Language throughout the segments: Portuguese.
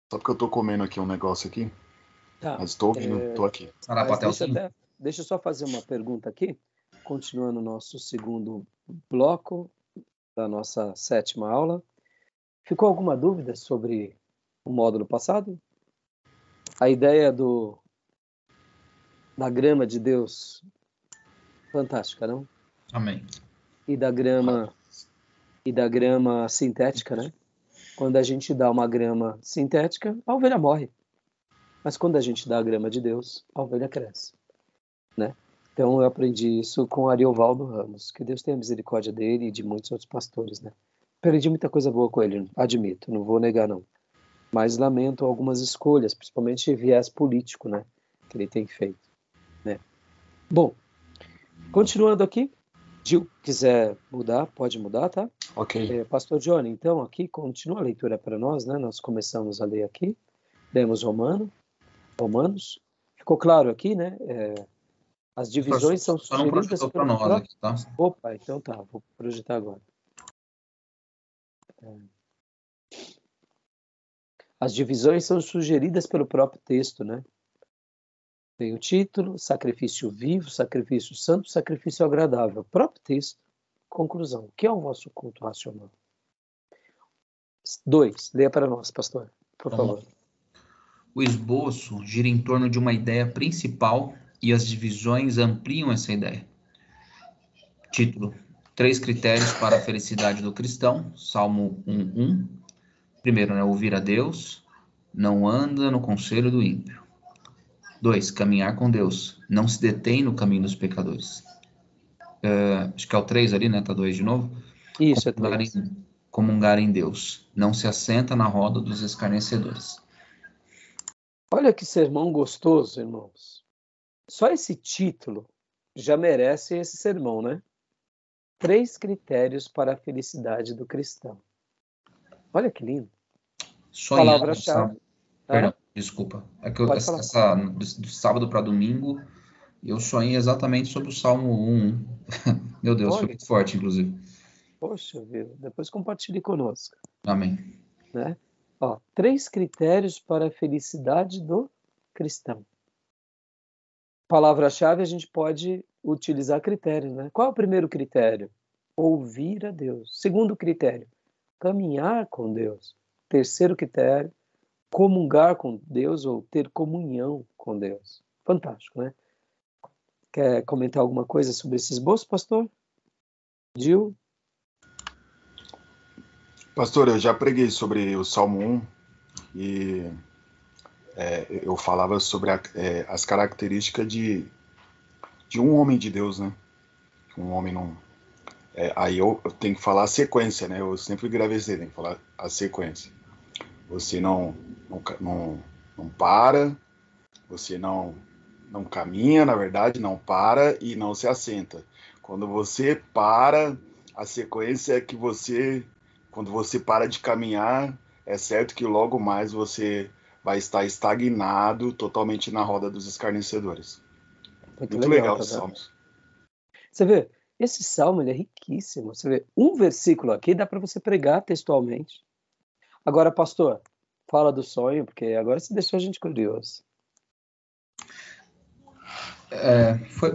Só porque eu tô comendo aqui um negócio aqui, Tá. mas tô ouvindo, tô aqui. Mas deixa eu só fazer uma pergunta aqui, continuando o nosso segundo bloco da nossa 7ª aula. Ficou alguma dúvida sobre o módulo passado? A ideia da grama de Deus, fantástica, não? Amém. E da grama sintética, né? Quando a gente dá uma grama sintética, a ovelha morre. Mas quando a gente dá a grama de Deus, a ovelha cresce, né? Então eu aprendi isso com Ariovaldo Ramos, que Deus tenha misericórdia dele e de muitos outros pastores, né? Aprendi muita coisa boa com ele, admito, não vou negar não. Mas lamento algumas escolhas, principalmente viés político, né? Que ele tem feito, né? Bom, continuando aqui, Gil, quiser mudar, pode mudar, tá? Ok. Pastor Johnny, então aqui continua a leitura para nós, né? Nós começamos a ler aqui, lemos Romanos. Ficou claro aqui, né? As divisões são só não sugeridas projetou para nós aqui, tá? Opa, então tá, vou projetar agora. As divisões são sugeridas pelo próprio texto, né? Tem o título, sacrifício vivo, sacrifício santo, sacrifício agradável. O próprio texto. Conclusão. O que é o vosso culto racional? 2. Leia para nós, pastor, por favor. O esboço gira em torno de uma ideia principal e as divisões ampliam essa ideia. Título: 3 critérios para a felicidade do cristão, Salmo 1:1. Primeiro, né, ouvir a Deus, não anda no conselho do ímpio. 2, caminhar com Deus, não se detém no caminho dos pecadores. Acho que é o 3 ali, né? Tá 2 de novo. Isso, é 3. Comungar em Deus, não se assenta na roda dos escarnecedores. Olha que sermão gostoso, irmãos. Só esse título já merece esse sermão, né? 3 critérios para a felicidade do cristão. Olha que lindo. Palavra-chave. Perdão, desculpa. É que do sábado para domingo, eu sonhei exatamente sobre o Salmo 1. Meu Deus, foi muito forte, inclusive. Poxa vida, depois compartilhe conosco. Amém. Né? 3 critérios para a felicidade do cristão. Palavra-chave, a gente pode utilizar critérios, né? Qual é o primeiro critério? Ouvir a Deus. Segundo critério, caminhar com Deus. Terceiro critério, comungar com Deus ou ter comunhão com Deus. Fantástico, né? Quer comentar alguma coisa sobre esse esboço, pastor? Gil? Pastor, eu já preguei sobre o Salmo 1 e eu falava sobre as características de um homem de Deus, né? Um homem não... aí eu tenho que falar a sequência, né? Eu sempre gravei isso aí, tem que falar a sequência. Você não para, você não caminha, na verdade, não para e não se assenta. Quando você para, a sequência é que quando você para de caminhar, é certo que logo mais você vai estar estagnado totalmente na roda dos escarnecedores. Muito legal tá esse salmo. Você vê, esse salmo ele é riquíssimo. Você vê, um versículo aqui dá para você pregar textualmente. Agora, pastor, fala do sonho, porque agora você deixou a gente curioso.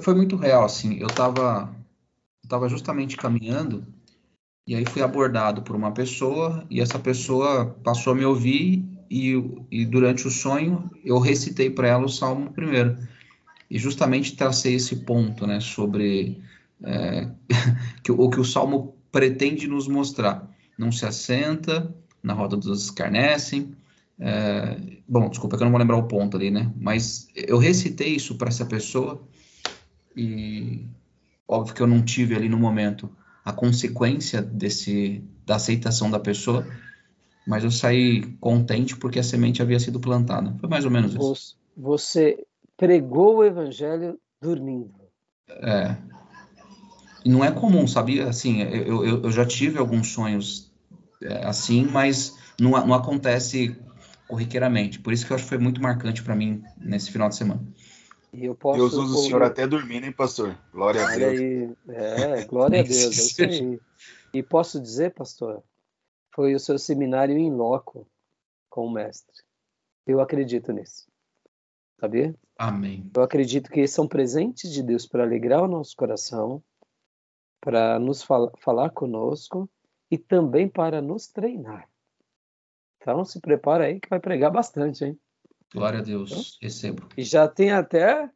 Foi muito real, assim. Eu tava justamente caminhando e aí fui abordado por uma pessoa e essa pessoa passou a me ouvir e durante o sonho eu recitei para ela o Salmo primeiro. E justamente tracei esse ponto, né, sobre o que o Salmo pretende nos mostrar. Não se assenta na roda dos escarnecem. Bom, desculpa que eu não vou lembrar o ponto ali, né? Mas eu recitei isso para essa pessoa e óbvio que eu não tive ali no momento a consequência da aceitação da pessoa, mas eu saí contente porque a semente havia sido plantada. Foi mais ou menos isso. Você pregou o evangelho dormindo. E não é comum, sabia? Assim, eu já tive alguns sonhos assim, mas não acontece corriqueiramente. Por isso que eu acho que foi muito marcante para mim nesse final de semana. E eu posso Deus usa o senhor até dormindo, hein, pastor? Glória a Deus. Aí, glória a Deus, é isso aí. E posso dizer, pastor, foi o seu seminário in loco com o mestre. Eu acredito nisso. Sabia? Amém. Eu acredito que são presentes de Deus para alegrar o nosso coração, para nos falar conosco e também para nos treinar. Então se prepara aí que vai pregar bastante, hein? Glória a Então, Deus. Recebo. e já tem até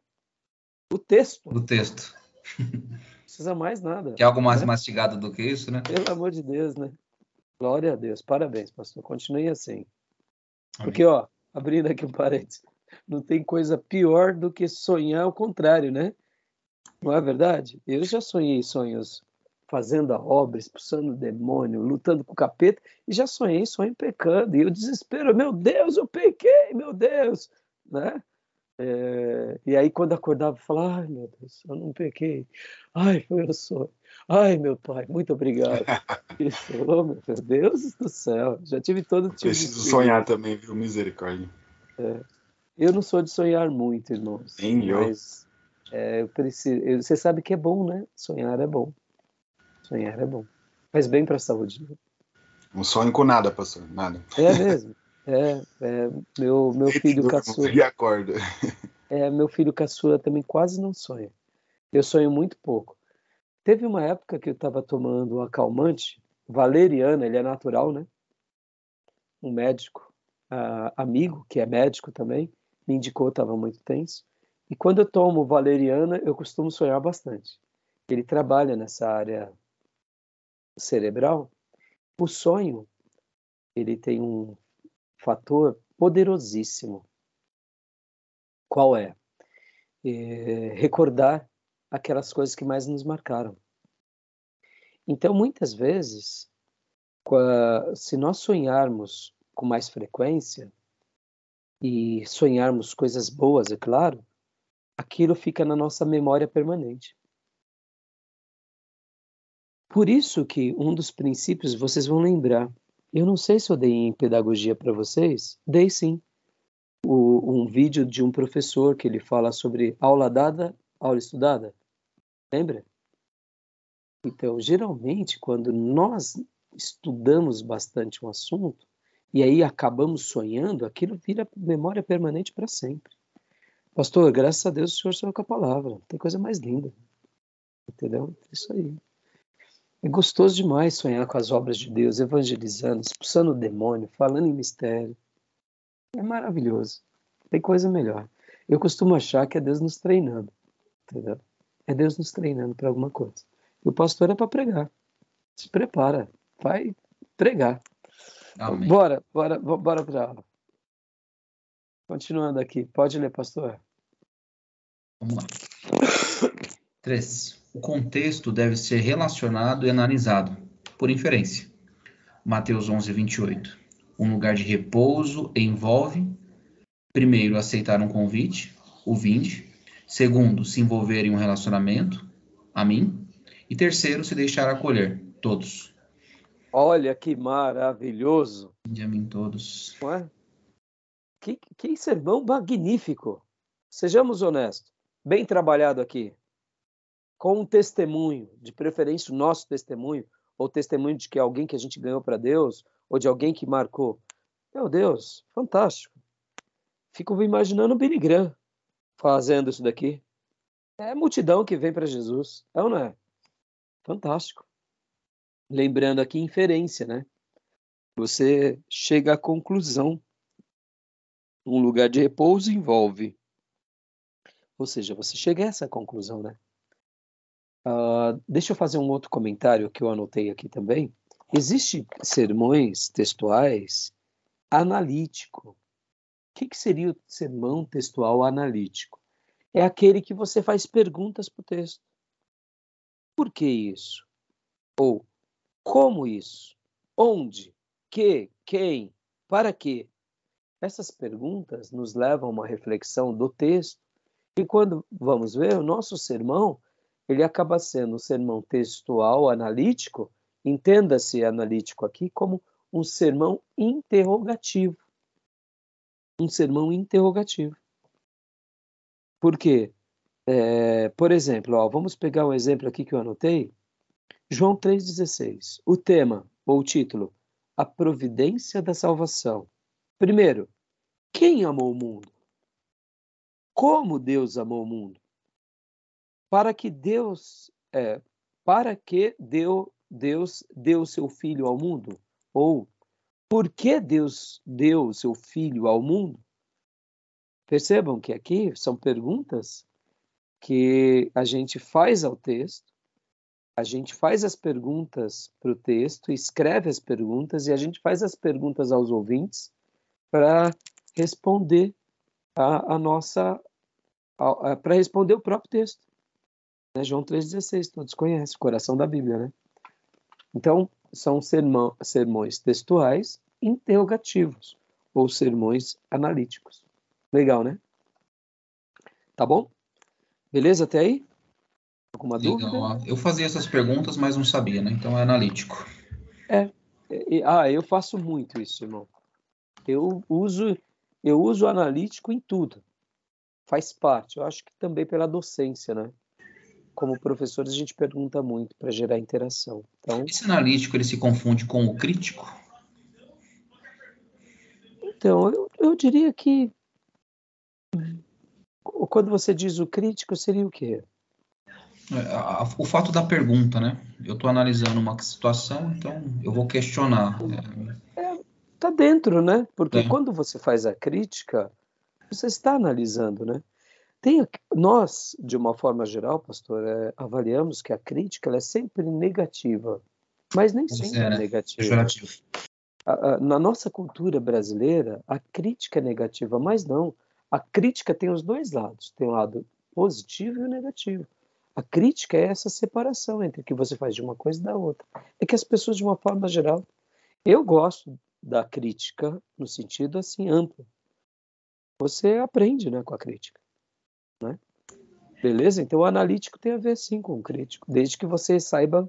o texto. O texto. Não precisa mais nada. Que é algo mais Né? mastigado do que isso, né? Pelo amor de Deus, né? Glória a Deus. Parabéns, pastor. Continue assim. Amém. Porque, ó, abrindo aqui um parênteses, não tem coisa pior do que sonhar o contrário, né? Não é verdade? Eu já sonhei sonhos fazendo a obra, expulsando o demônio, lutando com o capeta, e já sonhei sonho pecando, e eu desespero, meu Deus, eu pequei, meu Deus, né? E aí quando acordava, eu falava, ai meu Deus, eu não pequei, ai, foi o sonho, ai meu pai, muito obrigado. Isso, oh, meu Deus do céu, já tive todo tipo de Preciso experiência. sonhar também, viu? Misericórdia. Eu não sou de sonhar muito, irmãos, Nem eu. mas eu preciso. Você sabe que é bom, né? Sonhar é bom. Sonhar é bom. Faz bem para a saúde. Né? Não sonho com nada, pastor. Nada. É mesmo. Meu Deito e filho durmo caçula. e acordo. Meu filho caçula também quase não sonha. Eu sonho muito pouco. Teve uma época que eu estava tomando um acalmante, valeriana, ele é natural, né? Um médico, amigo, que é médico também, me indicou, estava muito tenso. E quando eu tomo valeriana, eu costumo sonhar bastante. Ele trabalha nessa área cerebral. O sonho, ele tem um fator poderosíssimo. Qual é? Recordar aquelas coisas que mais nos marcaram. Então, muitas vezes, se nós sonharmos com mais frequência, e sonharmos coisas boas, é claro, aquilo fica na nossa memória permanente. Por isso que um dos princípios, vocês vão lembrar, eu não sei se eu dei em pedagogia para vocês, dei sim, um vídeo de um professor que ele fala sobre aula dada, aula estudada, lembra? Então, geralmente, quando nós estudamos bastante um assunto, e aí acabamos sonhando, aquilo vira memória permanente para sempre. Pastor, graças a Deus o senhor sonhou com a palavra, tem coisa mais linda, entendeu? Isso aí. É gostoso demais sonhar com as obras de Deus, evangelizando, expulsando o demônio, falando em mistério. É maravilhoso. Tem coisa melhor. Eu costumo achar que é Deus nos treinando, entendeu? É Deus nos treinando para alguma coisa. E o pastor é para pregar. Se prepara, vai pregar. Amém. Bora para a aula. Continuando aqui. Pode ler, pastor. Vamos lá. 3. O contexto deve ser relacionado e analisado, por inferência. Mateus 11, 28. Um lugar de repouso envolve, primeiro, aceitar um convite, o vinde. Segundo, se envolver em um relacionamento, a mim. E terceiro, se deixar acolher, todos. Olha que maravilhoso. De a mim todos. Não é? Que sermão magnífico. Sejamos honestos. Bem trabalhado aqui. Com um testemunho, de preferência o nosso testemunho, ou testemunho de que alguém que a gente ganhou para Deus, ou de alguém que marcou. Meu Deus, fantástico. Fico imaginando o Billy Graham fazendo isso daqui. É a multidão que vem para Jesus. É ou não é? Fantástico. Lembrando aqui inferência, né? Você chega à conclusão. Um lugar de repouso envolve. Ou seja, você chega a essa conclusão, né? Deixa eu fazer um outro comentário que eu anotei aqui também. Existem sermões textuais analítico. O que seria o sermão textual analítico? É aquele que você faz perguntas para o texto. Por que isso? Ou como isso? Onde? Que? Quem? Para quê? Essas perguntas nos levam a uma reflexão do texto. E quando vamos ver, o nosso sermão, ele acaba sendo um sermão textual analítico, entenda-se analítico aqui como um sermão interrogativo. Um sermão interrogativo. Por quê? Por exemplo, vamos pegar um exemplo aqui que eu anotei. João 3,16. O tema, ou o título, a providência da salvação. Primeiro, Quem amou o mundo? Como Deus amou o mundo? Para que Deus deu seu filho ao mundo? Ou por que Deus deu seu filho ao mundo? Percebam que aqui são perguntas que a gente faz ao texto, a gente faz as perguntas para o texto, escreve as perguntas e a gente faz as perguntas aos ouvintes para responder para responder o próprio texto. Né? João 3,16, todos conhecem, coração da Bíblia, né? Então, são sermões textuais interrogativos, ou sermões analíticos. Legal, né? Tá bom? Beleza até aí? Alguma dúvida? Legal. Eu fazia essas perguntas, mas não sabia, né? Então é analítico. Eu faço muito isso, irmão. Eu uso analítico em tudo. Faz parte. Eu acho que também pela docência, né? Como professores, a gente pergunta muito para gerar interação. Então, Esse analítico, ele se confunde com o crítico? eu diria que quando você diz o crítico, seria o quê? O fato da pergunta, né? Eu estou analisando uma situação, então eu vou questionar. Tá dentro, né? Porque É. quando você faz a crítica, você está analisando, né? Nós, de uma forma geral, pastor, avaliamos que a crítica ela é sempre negativa, mas nem sempre é Né? negativa. Pejorativo. Na nossa cultura brasileira, a crítica é negativa, mas não. A crítica tem os dois lados, tem o lado positivo e o negativo. A crítica é essa separação entre o que você faz de uma coisa e da outra. É que as pessoas, de uma forma geral, eu gosto da crítica no sentido assim amplo. Você aprende, né, com a crítica, né? Beleza? Então o analítico tem a ver sim com o crítico, desde que você saiba,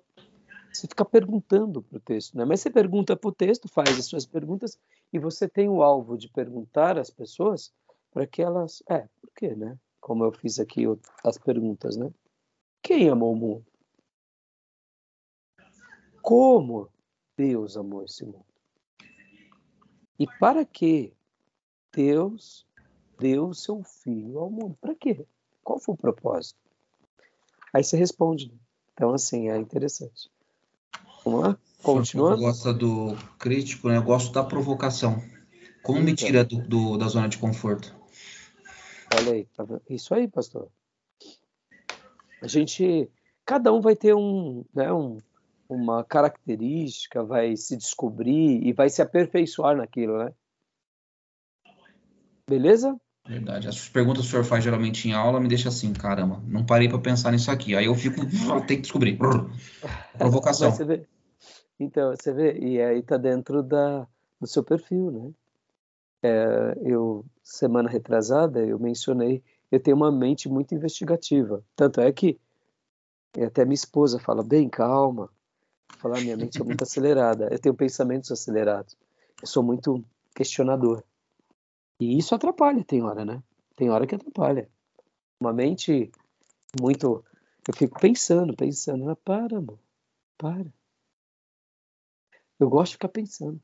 você fica perguntando para o texto, né? Mas você pergunta para o texto, faz as suas perguntas e você tem o alvo de perguntar às pessoas para que elas, por quê, né? Como eu fiz aqui as perguntas, né? Quem amou o mundo? Como Deus amou esse mundo? E para que Deus deu o seu filho ao mundo? Para quê? Qual foi o propósito? Aí você responde. Então, assim, é interessante. Vamos lá? O senhor Continuando? gosta do crítico, né? Eu gosto da provocação. Como me tira da zona de conforto? Olha aí, tá vendo? Isso aí, pastor. Cada um vai ter uma característica, vai se descobrir e vai se aperfeiçoar naquilo, né? Beleza? Verdade. As perguntas que o senhor faz geralmente em aula me deixa assim, caramba, não parei para pensar nisso aqui. Aí eu fico, tem que descobrir. Provocação. Mas você vê. Então, você vê, e aí tá dentro do seu perfil, né? Semana retrasada, eu mencionei, eu tenho uma mente muito investigativa. Tanto é que até minha esposa fala, bem, calma. Fala, minha mente é muito acelerada. Eu tenho pensamentos acelerados. Eu sou muito questionador. E isso atrapalha, tem hora, né? Tem hora que atrapalha. Uma mente muito... Eu fico pensando. Ah, para, amor. Para. Eu gosto de ficar pensando.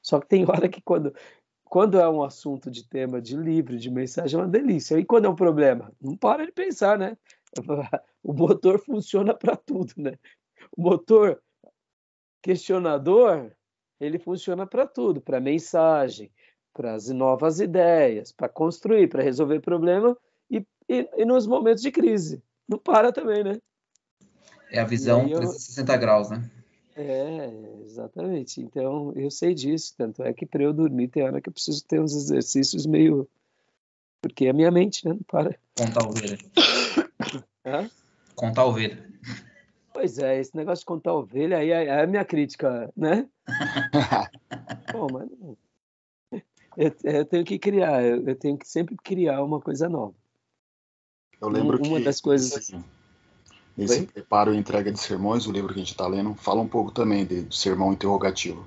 Só que tem hora que quando é um assunto de tema de livro, de mensagem, é uma delícia. E quando é um problema? Não para de pensar, né? O motor funciona para tudo, né? O motor questionador, ele funciona para tudo, para mensagem, para as novas ideias, para construir, para resolver problema e nos momentos de crise. Não para também, né? É a E visão aí 360 graus, né? exatamente. Então, eu sei disso. Tanto é que para eu dormir tem hora que eu preciso ter uns exercícios meio... Porque a minha mente, né, não para. Contar ovelha. Hã? Contar ovelha. Pois é, esse negócio de contar ovelha, aí é a minha crítica, né? Bom, mas eu tenho que criar, eu tenho que sempre criar uma coisa nova. Eu lembro Uma que das coisas... nesse Oi? preparo e entrega de sermões, o livro que a gente está lendo, fala um pouco também do sermão interrogativo.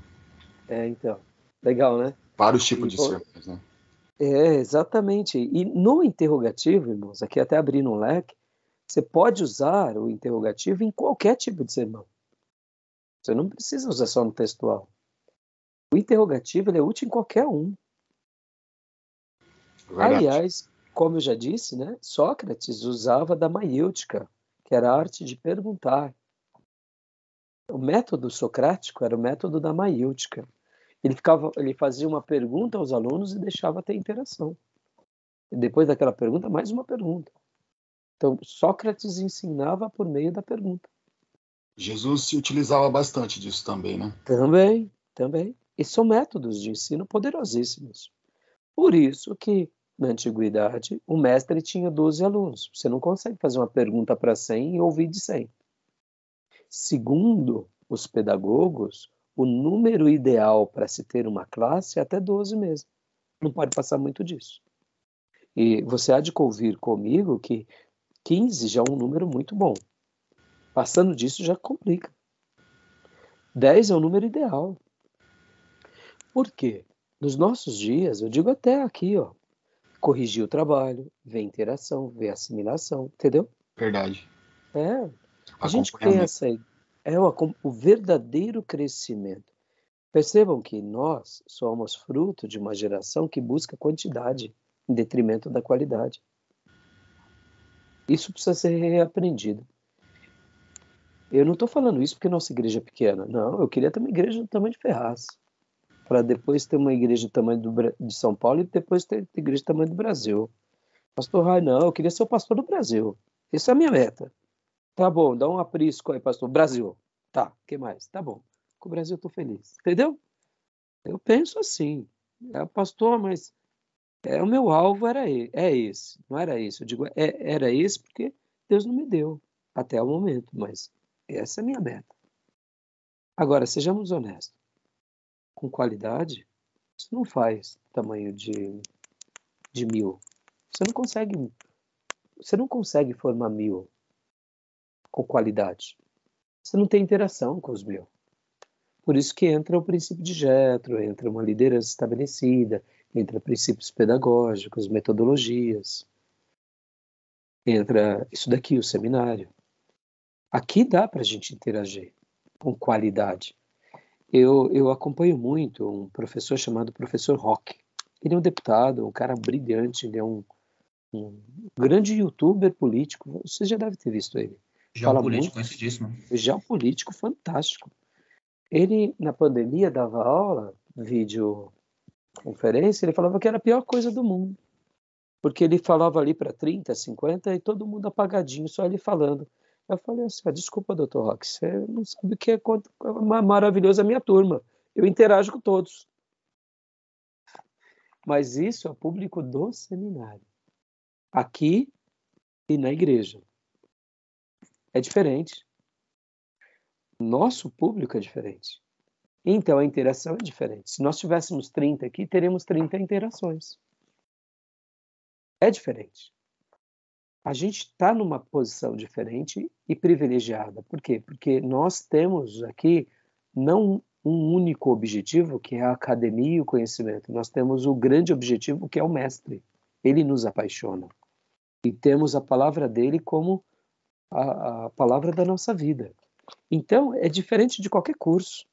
Então, legal, né? Vários tipos E, de sermões, né? exatamente. E no interrogativo, irmãos, aqui até abrindo um leque, você pode usar o interrogativo em qualquer tipo de sermão. Você não precisa usar só no textual. O interrogativo ele é útil em qualquer um. Verdade. Aliás, como eu já disse, né, Sócrates usava da maiêutica, que era a arte de perguntar. O método socrático era o método da maiêutica. Ele fazia uma pergunta aos alunos e deixava ter interação. E depois daquela pergunta, mais uma pergunta. Então, Sócrates ensinava por meio da pergunta. Jesus se utilizava bastante disso também, né? Também, também. E são métodos de ensino poderosíssimos. Por isso que, na antiguidade, o mestre tinha 12 alunos. Você não consegue fazer uma pergunta para 100 e ouvir de 100. Segundo os pedagogos, o número ideal para se ter uma classe é até 12 mesmo. Não pode passar muito disso. E você há de convir comigo que 15 já é um número muito bom. Passando disso já complica. 10 é o número ideal. Por quê? Nos nossos dias, eu digo até aqui, ó, corrigir o trabalho, ver interação, ver assimilação, entendeu? Verdade. É, a gente tem Acompanhamento. essa o verdadeiro crescimento. Percebam que nós somos fruto de uma geração que busca quantidade em detrimento da qualidade. Isso precisa ser reaprendido. Eu não estou falando isso porque nossa igreja é pequena. Não, eu queria ter uma igreja do tamanho de Ferraz, para depois ter uma igreja do tamanho de São Paulo e depois ter igreja do tamanho do Brasil. Pastor Rai, não, eu queria ser o pastor do Brasil. Essa é a minha meta. Tá bom, dá um aprisco aí, pastor. Brasil. Tá, o que mais? Tá bom. Com o Brasil eu tô feliz. Entendeu? Eu penso assim. Pastor, mas o meu alvo é esse. Não era esse. Eu digo, era esse porque Deus não me deu até o momento, mas essa é a minha meta. Agora, sejamos honestos. Com qualidade, isso não faz tamanho de 1000. Você não consegue formar 1000 com qualidade. Você não tem interação com os 1000. Por isso que entra o princípio de Jethro, entra uma liderança estabelecida, entra princípios pedagógicos, metodologias, entra isso daqui, o seminário. Aqui dá para a gente interagir com qualidade. Eu acompanho muito um professor chamado Professor Roque. Ele é um deputado, um cara brilhante, ele é um grande youtuber político. Você já deve ter visto ele. Fala Geopolítico, muito, conhecidíssimo. já político fantástico. Ele, na pandemia, dava aula, videoconferência, ele falava que era a pior coisa do mundo. Porque ele falava ali para 30, 50 e todo mundo apagadinho, só ele falando. Eu falei assim, desculpa, doutor Roque, você não sabe o que é maravilhoso a minha turma. Eu interajo com todos. Mas isso é público do seminário. Aqui e na igreja. É diferente. Nosso público é diferente. Então a interação é diferente. Se nós tivéssemos 30 aqui, teríamos 30 interações. É diferente. A gente está numa posição diferente e privilegiada. Por quê? Porque nós temos aqui não um único objetivo, que é a academia e o conhecimento. Nós temos o grande objetivo, que é o mestre. Ele nos apaixona. E temos a palavra dele como a palavra da nossa vida. Então, é diferente de qualquer curso.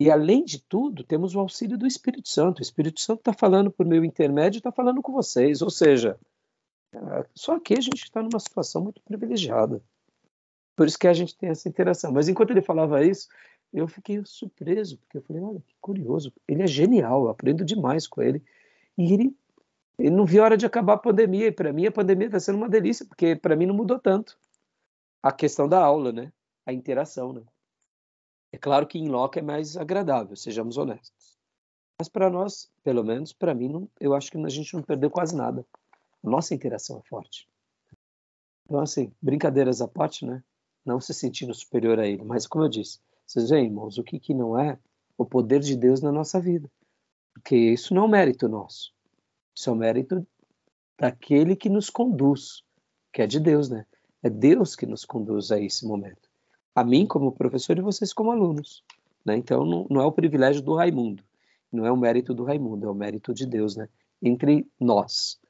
E, além de tudo, temos o auxílio do Espírito Santo. O Espírito Santo está falando por meu intermédio, está falando com vocês. Ou seja, só que a gente está numa situação muito privilegiada. Por isso que a gente tem essa interação. Mas enquanto ele falava isso, eu fiquei surpreso, porque eu falei, olha, que curioso. Ele é genial, eu aprendo demais com ele. E ele não viu a hora de acabar a pandemia. E para mim, a pandemia está sendo uma delícia, porque para mim não mudou tanto. A questão da aula, né? A interação, né? É claro que em loco é mais agradável, sejamos honestos. Mas para nós, pelo menos para mim, não, eu acho que a gente não perdeu quase nada. A nossa interação é forte. Então, assim, brincadeiras à parte, né? Não se sentindo superior a ele. Mas, como eu disse, vocês veem, irmãos, o que não é o poder de Deus na nossa vida. Porque isso não é um mérito nosso. Isso é um mérito daquele que nos conduz, que é de Deus, né? É Deus que nos conduz a esse momento. A mim como professor e vocês como alunos. Né? Então, não é o privilégio do Raimundo. Não é o mérito do Raimundo, é o mérito de Deus, né? Entre nós,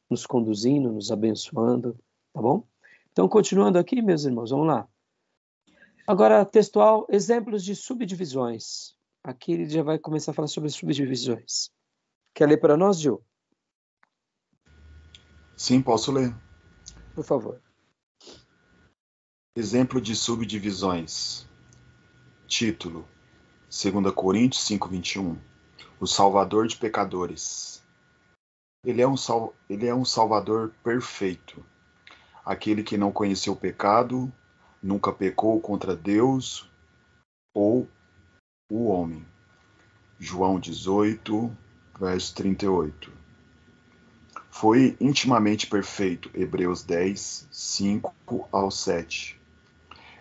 nos conduzindo, nos abençoando, tá bom? Então, continuando aqui, meus irmãos, vamos lá. Agora, textual, exemplos de subdivisões. Aqui ele já vai começar a falar sobre subdivisões. Quer ler para nós, Gil? Sim, posso ler. Por favor. Exemplo de subdivisões. Título: 2 Coríntios 5:21. O Salvador de pecadores. Ele é um Salvador perfeito. Aquele que não conheceu o pecado, nunca pecou contra Deus ou o homem. João 18, verso 38. Foi intimamente perfeito. Hebreus 10, 5 ao 7.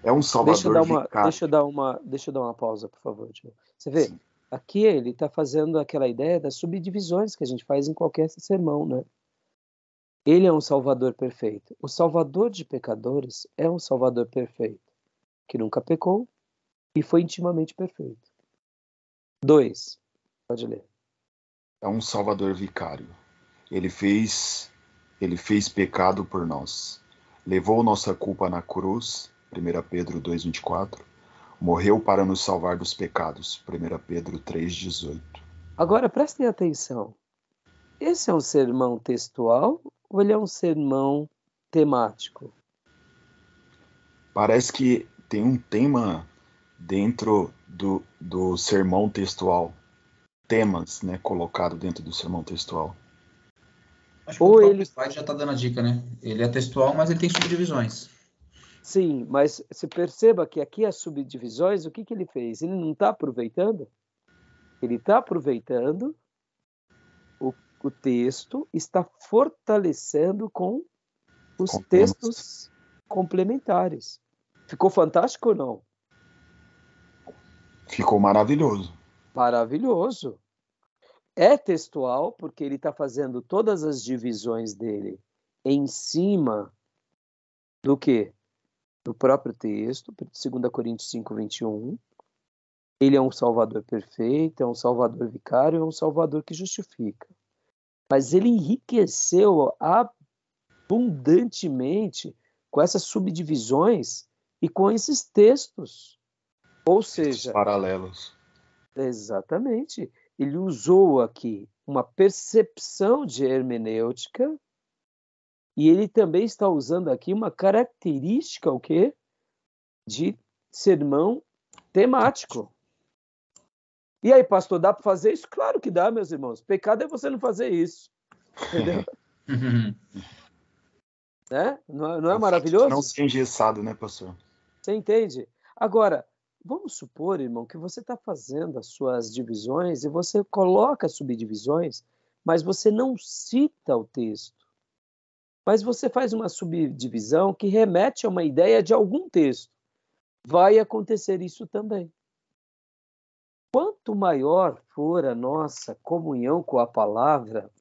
É um Salvador vicário. Deixa eu dar uma pausa, por favor, tio. Você vê, Sim. aqui ele está fazendo aquela ideia das subdivisões que a gente faz em qualquer sermão, né? Ele é um Salvador perfeito. O Salvador de pecadores é um Salvador perfeito, que nunca pecou e foi intimamente perfeito. 2. Pode ler. É um Salvador vicário. Ele fez pecado por nós. Levou nossa culpa na cruz, 1 Pedro 2:24. Morreu para nos salvar dos pecados, 1 Pedro 3:18. Agora, prestem atenção. Esse é um sermão textual ou ele é um sermão temático? Parece que tem um tema dentro do sermão textual. Temas, né, colocado dentro do sermão textual. Acho que o próprio slide já está dando a dica, né? Ele é textual, mas ele tem subdivisões. Sim, mas você perceba que aqui as subdivisões, o que ele fez? Ele não está aproveitando? Ele está aproveitando o texto, está fortalecendo com os textos complementares. Ficou fantástico ou não? Ficou maravilhoso. Maravilhoso. É textual, porque ele está fazendo todas as divisões dele em cima do quê? Do próprio texto, 2 Coríntios 5:21. Ele é um Salvador perfeito, é um Salvador vicário, é um Salvador que justifica. Mas ele enriqueceu abundantemente com essas subdivisões e com esses textos. Ou seja, paralelos. Exatamente. Ele usou aqui uma percepção de hermenêutica e ele também está usando aqui uma característica, o quê? De sermão temático. E aí, pastor, dá para fazer isso? Claro que dá, meus irmãos. Pecado é você não fazer isso. Entendeu? Né? Não é maravilhoso? Não ser engessado, né, pastor? Você entende? Agora, vamos supor, irmão, que você está fazendo as suas divisões e você coloca subdivisões, mas você não cita o texto. Mas você faz uma subdivisão que remete a uma ideia de algum texto. Vai acontecer isso também. Quanto maior for a nossa comunhão com a palavra,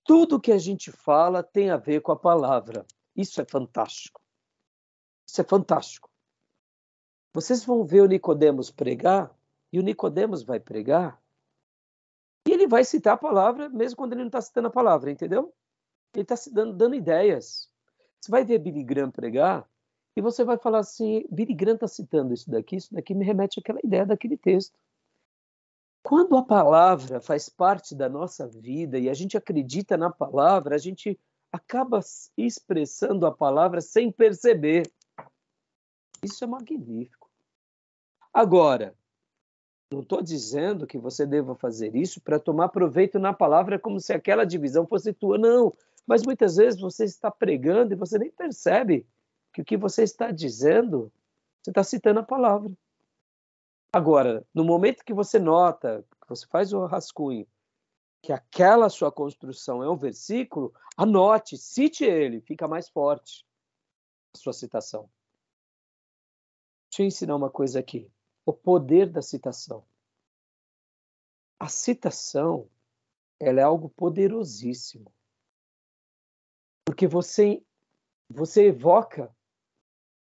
tudo que a gente fala tem a ver com a palavra. Isso é fantástico. Isso é fantástico. Vocês vão ver o Nicodemos pregar, e o Nicodemos vai pregar, e ele vai citar a palavra, mesmo quando ele não está citando a palavra, entendeu? Ele está dando ideias. Você vai ver Billy Graham pregar, e você vai falar assim, Billy Graham está citando isso daqui me remete àquela ideia daquele texto. Quando a palavra faz parte da nossa vida e a gente acredita na palavra, a gente acaba expressando a palavra sem perceber. Isso é magnífico. Agora, não estou dizendo que você deva fazer isso para tomar proveito na palavra como se aquela divisão fosse tua, não. Mas muitas vezes você está pregando e você nem percebe que o que você está dizendo, você está citando a palavra. Agora, no momento que você nota, que você faz o rascunho, que aquela sua construção é um versículo, anote, cite ele, fica mais forte a sua citação. Deixa eu ensinar uma coisa aqui. O poder da citação. A citação, ela é algo poderosíssimo. Porque você evoca,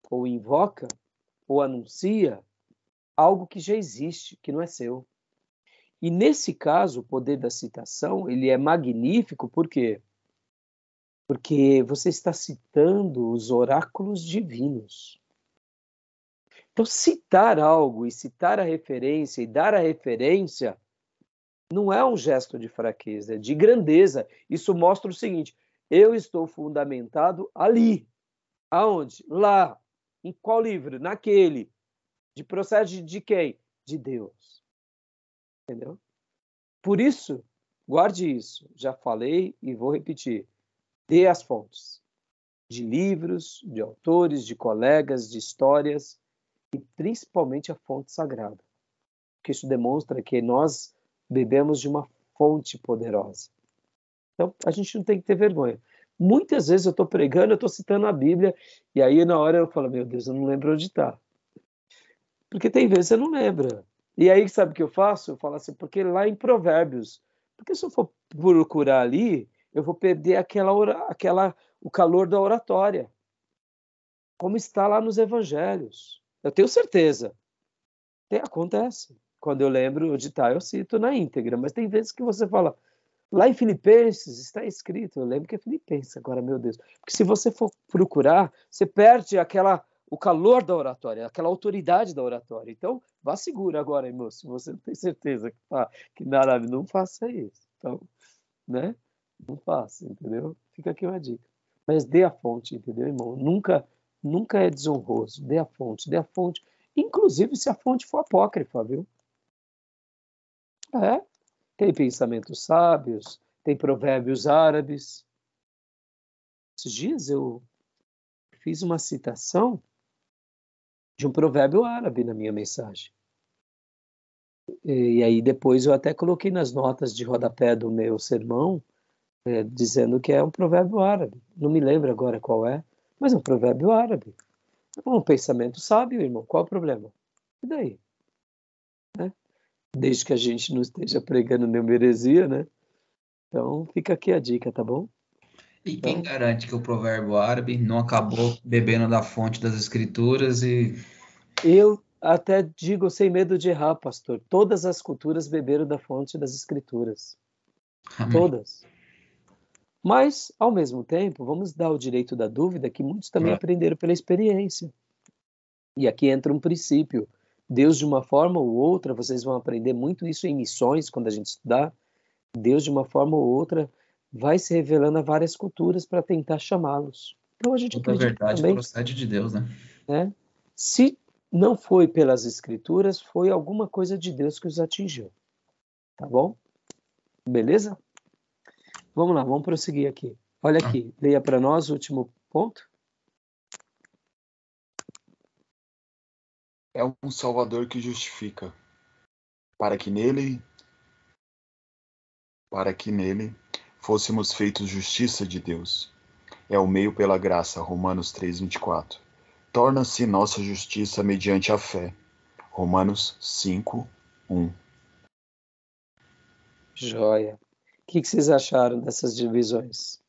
ou invoca, ou anuncia algo que já existe, que não é seu. E nesse caso, o poder da citação, ele é magnífico, por quê? Porque você está citando os oráculos divinos. Então, citar algo e citar a referência e dar a referência não é um gesto de fraqueza, é de grandeza. Isso mostra o seguinte, Eu estou fundamentado ali. Aonde? Lá. Em qual livro? Naquele. De procede de quem? De Deus. Entendeu? Por isso, guarde isso. Já falei e vou repetir. Dê as fontes. De livros, de autores, de colegas, de histórias e principalmente a fonte sagrada. Porque isso demonstra que nós bebemos de uma fonte poderosa. Então, a gente não tem que ter vergonha. Muitas vezes eu estou pregando, eu estou citando a Bíblia, e aí na hora eu falo, meu Deus, eu não lembro onde está. Porque tem vezes você não lembra. E aí, sabe o que eu faço? Eu falo assim, porque lá em Provérbios, porque se eu for procurar ali, eu vou perder o calor da oratória, como está lá nos evangelhos. Eu tenho certeza. Acontece. Quando eu lembro onde está, eu cito na íntegra, mas tem vezes que você fala, lá em Filipenses está escrito, eu lembro que é Filipenses, agora, meu Deus. Porque se você for procurar, você perde o calor da oratória, aquela autoridade da oratória. Então, vá seguro agora, irmão, se você não tem certeza que nada, não faça isso. Então, né? Não faça, entendeu? Fica aqui uma dica. Mas dê a fonte, entendeu, irmão? Nunca é desonroso. Dê a fonte, dê a fonte. Inclusive se a fonte for apócrifa, viu? Tem pensamentos sábios, tem provérbios árabes. Esses dias eu fiz uma citação de um provérbio árabe na minha mensagem. E aí depois eu até coloquei nas notas de rodapé do meu sermão, dizendo que é um provérbio árabe. Não me lembro agora qual é, mas é um provérbio árabe. É um pensamento sábio, irmão. Qual o problema? E daí? Né? Desde que a gente não esteja pregando nenhuma heresia, né? Então fica aqui a dica, tá bom? E quem garante que o provérbio árabe não acabou bebendo da fonte das escrituras e... Eu até digo sem medo de errar, pastor. Todas as culturas beberam da fonte das escrituras. Amém. Todas. Mas, ao mesmo tempo, vamos dar o direito da dúvida que muitos também aprenderam pela experiência. E aqui entra um princípio. Deus, de uma forma ou outra, vocês vão aprender muito isso em missões, quando a gente estudar. Deus, de uma forma ou outra, vai se revelando a várias culturas para tentar chamá-los. Então a gente Toda a acredita verdade também, procede de Deus, né? né? Se não foi pelas escrituras, foi alguma coisa de Deus que os atingiu. Tá bom? Beleza? Vamos lá, vamos prosseguir aqui. Olha aqui, leia para nós o último ponto. É um Salvador que justifica, para que nele fôssemos feitos justiça de Deus. É o meio pela graça, Romanos 3:24. Torna-se nossa justiça mediante a fé, Romanos 5:1. Joia. O que vocês acharam dessas divisões?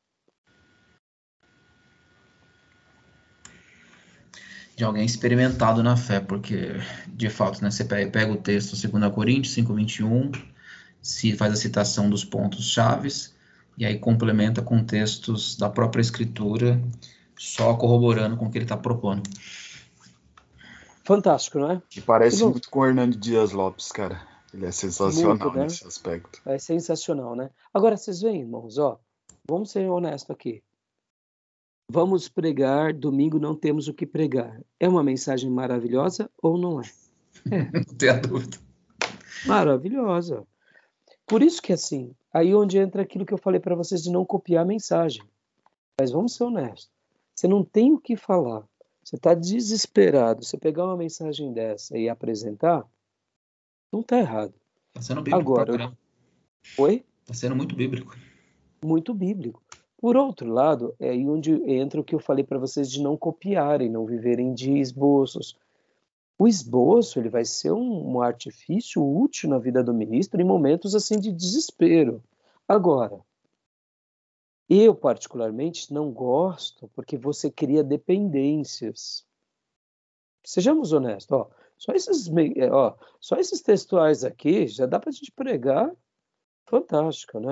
De alguém experimentado na fé, porque, de fato, né, você pega o texto 2 Coríntios 5:21, se faz a citação dos pontos chaves, e aí complementa com textos da própria Escritura, só corroborando com o que ele está propondo. Fantástico, não é? E parece muito com o Hernando Dias Lopes, cara. Ele é sensacional muito, né? nesse aspecto. É sensacional, né? Agora, vocês veem, irmãos, ó, vamos ser honestos aqui. Vamos pregar, domingo não temos o que pregar. É uma mensagem maravilhosa ou não é? Não tenho dúvida. Maravilhosa. Por isso que, assim, aí onde entra aquilo que eu falei para vocês de não copiar a mensagem. Mas vamos ser honestos. Você não tem o que falar. Você está desesperado. Você pegar uma mensagem dessa e apresentar, não está errado. Está sendo bíblico. Agora, oi? Está sendo muito bíblico. Muito bíblico. Por outro lado, é aí onde entra o que eu falei para vocês de não copiarem, não viverem de esboços. O esboço ele vai ser um artifício útil na vida do ministro em momentos assim de desespero. Agora, eu particularmente não gosto porque você cria dependências. Sejamos honestos, ó, só esses textuais aqui já dá para a gente pregar fantástico, né?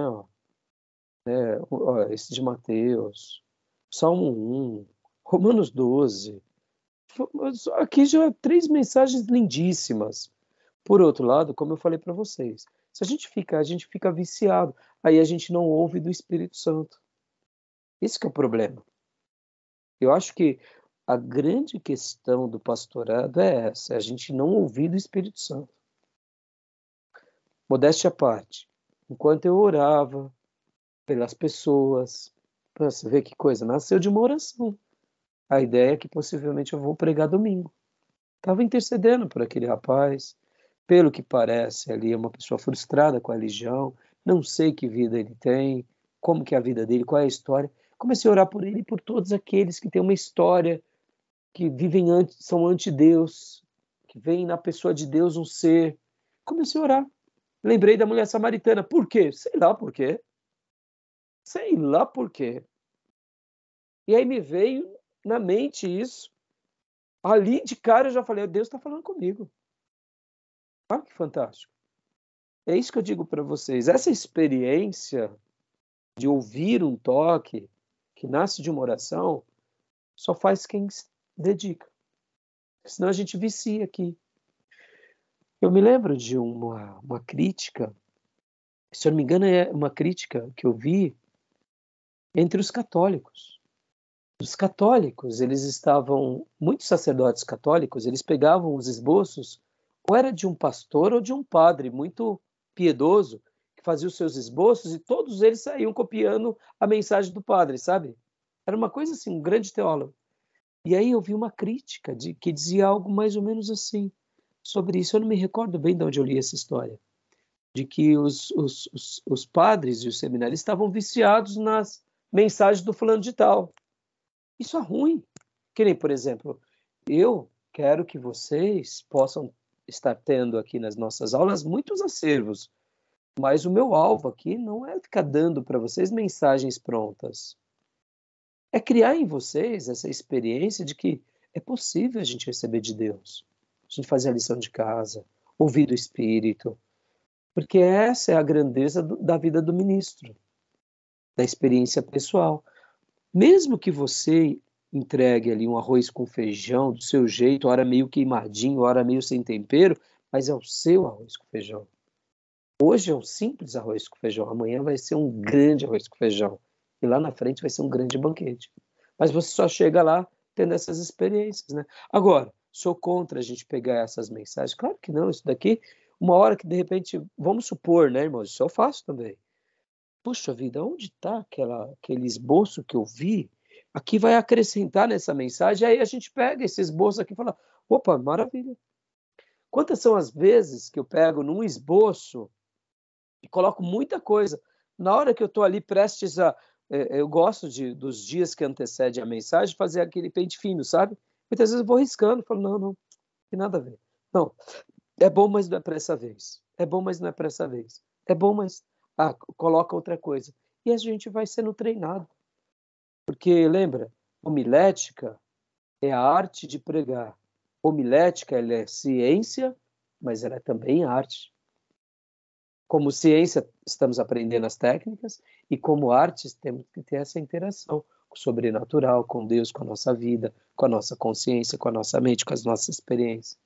Esse de Mateus, Salmo 1, Romanos 12. Aqui já 3 mensagens lindíssimas. Por outro lado, como eu falei para vocês, se a gente fica viciado, aí a gente não ouve do Espírito Santo. Esse que é o problema. Eu acho que a grande questão do pastorado é essa, é a gente não ouvir do Espírito Santo. Modéstia à parte. Enquanto eu orava pelas pessoas, para você ver que coisa, nasceu de uma oração. A ideia é que possivelmente eu vou pregar domingo. Estava intercedendo por aquele rapaz, pelo que parece ali, é uma pessoa frustrada com a religião, não sei que vida ele tem, como que é a vida dele, qual é a história. Comecei a orar por ele e por todos aqueles que têm uma história, que vivem são anti-Deus, que veem na pessoa de Deus um ser. Comecei a orar. Lembrei da mulher samaritana. Por quê? Sei lá por quê. Sei lá por quê. E aí me veio na mente isso. Ali de cara eu já falei, Deus está falando comigo. Olha que fantástico. É isso que eu digo para vocês. Essa experiência de ouvir um toque que nasce de uma oração só faz quem se dedica. Senão a gente vicia aqui. Eu me lembro de uma crítica, se eu não me engano é uma crítica que eu vi entre os católicos. Os católicos, eles estavam, muitos sacerdotes católicos, eles pegavam os esboços, ou era de um pastor ou de um padre muito piedoso, que fazia os seus esboços e todos eles saíam copiando a mensagem do padre, sabe? Era uma coisa assim, um grande teólogo. E aí eu vi uma crítica que dizia algo mais ou menos assim, sobre isso. Eu não me recordo bem de onde eu li essa história, de que os padres e os seminários estavam viciados nas mensagens do fulano de tal. Isso é ruim. Que nem, por exemplo, eu quero que vocês possam estar tendo aqui nas nossas aulas muitos acervos, mas o meu alvo aqui não é ficar dando para vocês mensagens prontas. É criar em vocês essa experiência de que é possível a gente receber de Deus. A gente fazer a lição de casa, ouvir do Espírito, porque essa é a grandeza da vida do ministro, da experiência pessoal. Mesmo que você entregue ali um arroz com feijão do seu jeito, ora meio queimadinho, ora meio sem tempero, mas é o seu arroz com feijão. Hoje é um simples arroz com feijão, amanhã vai ser um grande arroz com feijão. E lá na frente vai ser um grande banquete. Mas você só chega lá tendo essas experiências, né? Agora, sou contra a gente pegar essas mensagens? Claro que não, isso daqui, uma hora que de repente, vamos supor, né, irmãos? Isso eu faço também. Puxa vida, onde está aquele esboço que eu vi? Aqui vai acrescentar nessa mensagem, aí a gente pega esse esboço aqui e fala, opa, maravilha. Quantas são as vezes que eu pego num esboço e coloco muita coisa? Na hora que eu estou ali prestes a... eu gosto dos dias que antecedem a mensagem, fazer aquele pente fino, sabe? Muitas vezes eu vou riscando, falo, não tem nada a ver. Não, é bom, mas não é para essa vez. É bom, mas não é para essa vez. É bom, mas... coloca outra coisa. E a gente vai sendo treinado. Porque, lembra, homilética é a arte de pregar. Homilética, ela é ciência, mas ela é também arte. Como ciência, estamos aprendendo as técnicas, e como artes, temos que ter essa interação com o sobrenatural, com Deus, com a nossa vida, com a nossa consciência, com a nossa mente, com as nossas experiências.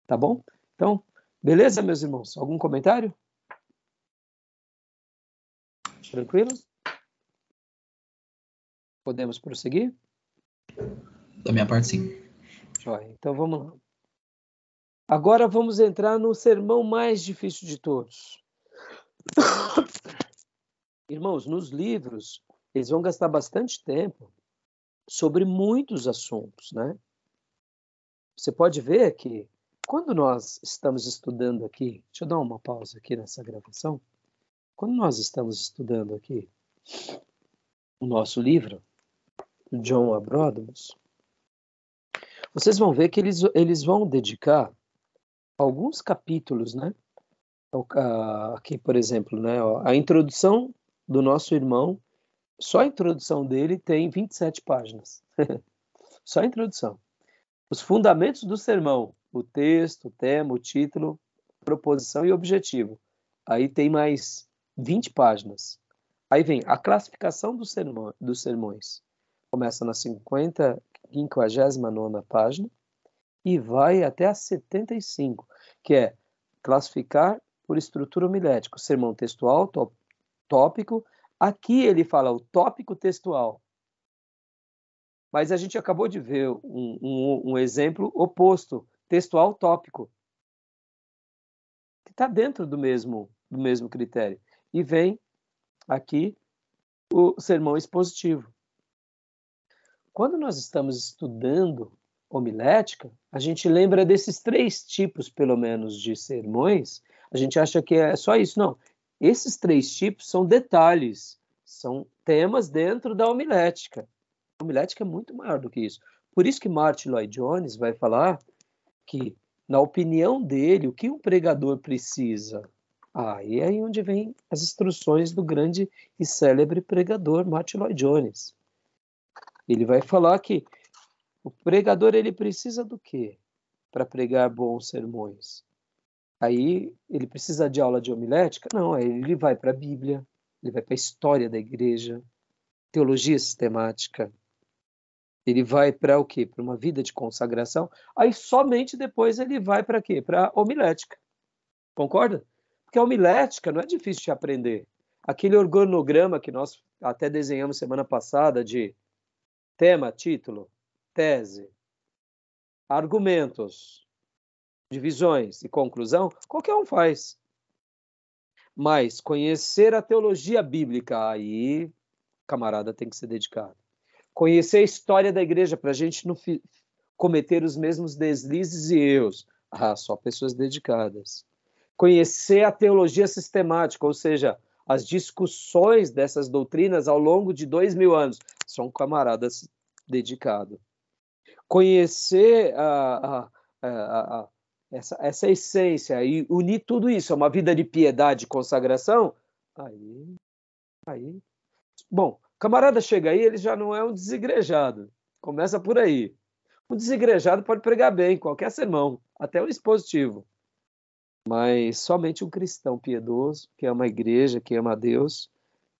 Tá bom? Então, beleza, meus irmãos? Algum comentário? Tranquilo? Podemos prosseguir? Da minha parte, sim. Joia, então vamos lá. Agora vamos entrar no sermão mais difícil de todos. Irmãos, nos livros, eles vão gastar bastante tempo sobre muitos assuntos, né? Você pode ver que quando nós estamos estudando aqui, deixa eu dar uma pausa aqui nessa gravação. Quando nós estamos estudando aqui o nosso livro, John Abrodamus, vocês vão ver que eles vão dedicar alguns capítulos, né? Aqui, por exemplo, né? A introdução do nosso irmão, só a introdução dele tem 27 páginas. Só a introdução. Os fundamentos do sermão, o texto, o tema, o título, proposição e objetivo. Aí tem mais 20 páginas. Aí vem a classificação dos sermões. Começa na 59ª página e vai até a 75, que é classificar por estrutura homilética, sermão textual, tópico, Aqui ele fala o tópico textual. Mas a gente acabou de ver um exemplo oposto, textual tópico, que está dentro do mesmo critério. E vem aqui o sermão expositivo. Quando nós estamos estudando homilética, a gente lembra desses 3 tipos, pelo menos, de sermões. A gente acha que é só isso. Não. Esses 3 tipos são detalhes, são temas dentro da homilética. A homilética é muito maior do que isso. Por isso que Martyn Lloyd-Jones vai falar que, na opinião dele, o que um pregador precisa? E é aí onde vem as instruções do grande e célebre pregador Martyn Lloyd-Jones. Ele vai falar que o pregador ele precisa do quê para pregar bons sermões? Aí ele precisa de aula de homilética? Não, aí ele vai para a Bíblia, ele vai para a história da igreja, teologia sistemática. Ele vai para o quê? Para uma vida de consagração. Aí somente depois ele vai para quê? Para homilética. Concorda? Porque a homilética não é difícil de aprender. Aquele organograma que nós até desenhamos semana passada de tema, título, tese, argumentos, divisões e conclusão, qualquer um faz. Mas conhecer a teologia bíblica, aí, camarada, tem que ser dedicado. Conhecer a história da igreja, para a gente não cometer os mesmos deslizes e erros. Só pessoas dedicadas. Conhecer a teologia sistemática, ou seja, as discussões dessas doutrinas ao longo de 2000 anos. São camaradas dedicados. Conhecer essa essência e unir tudo isso a uma vida de piedade e consagração, aí. Bom, camarada chega aí, ele já não é um desigrejado. Começa por aí. Um desigrejado pode pregar bem, qualquer sermão, até o expositivo. Mas somente um cristão piedoso, que ama a igreja, que ama a Deus,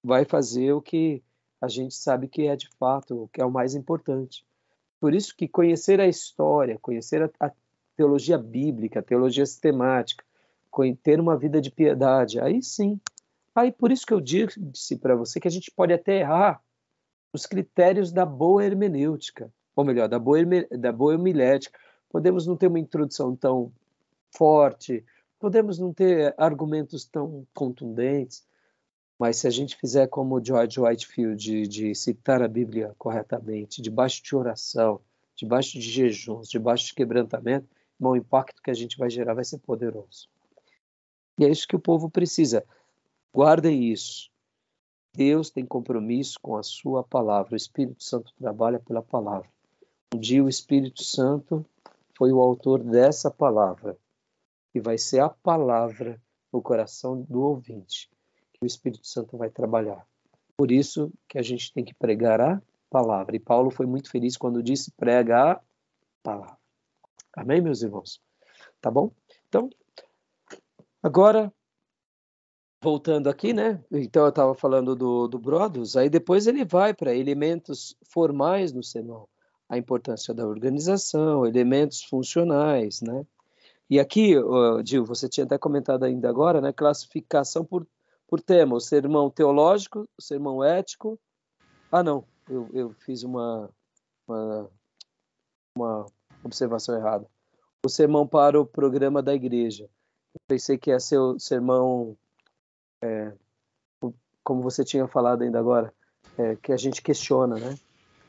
vai fazer o que a gente sabe que é de fato, o que é o mais importante. Por isso que conhecer a história, conhecer a teologia bíblica, a teologia sistemática, ter uma vida de piedade, aí sim. Aí por isso que eu disse para você que a gente pode até errar os critérios da boa hermenêutica, ou melhor, da boa homilética. Podemos não ter uma introdução tão forte, podemos não ter argumentos tão contundentes, mas se a gente fizer como George Whitefield, de citar a Bíblia corretamente, debaixo de oração, debaixo de jejuns, debaixo de quebrantamento, o impacto que a gente vai gerar vai ser poderoso. E é isso que o povo precisa. Guardem isso. Deus tem compromisso com a sua palavra. O Espírito Santo trabalha pela palavra. Um dia o Espírito Santo foi o autor dessa palavra. E vai ser a palavra no coração do ouvinte que o Espírito Santo vai trabalhar. Por isso que a gente tem que pregar a palavra. E Paulo foi muito feliz quando disse prega a palavra. Amém, meus irmãos? Tá bom? Então, agora, voltando aqui, né? Então eu estava falando do Brodus, aí depois ele vai para elementos formais no sermão. A importância da organização, elementos funcionais, né? E aqui, Gil, você tinha até comentado ainda agora, né? Classificação por tema. O sermão teológico, o sermão ético. Não, eu fiz uma observação errada. O sermão para o programa da igreja. Eu pensei que ia ser o sermão, como você tinha falado ainda agora, que a gente questiona, né?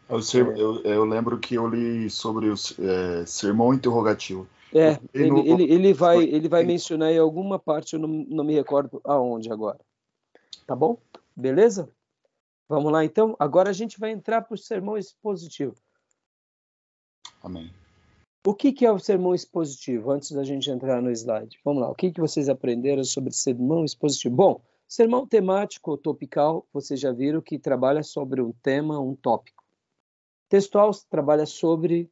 Eu lembro que eu li sobre o sermão interrogativo. Ele vai mencionar em alguma parte, eu não me recordo aonde agora. Tá bom? Beleza? Vamos lá, então? Agora a gente vai entrar para o sermão expositivo. Amém. O que é o sermão expositivo? Antes da gente entrar no slide. Vamos lá. O que vocês aprenderam sobre sermão expositivo? Bom, sermão temático ou topical, vocês já viram que trabalha sobre um tema, um tópico. Textual trabalha sobre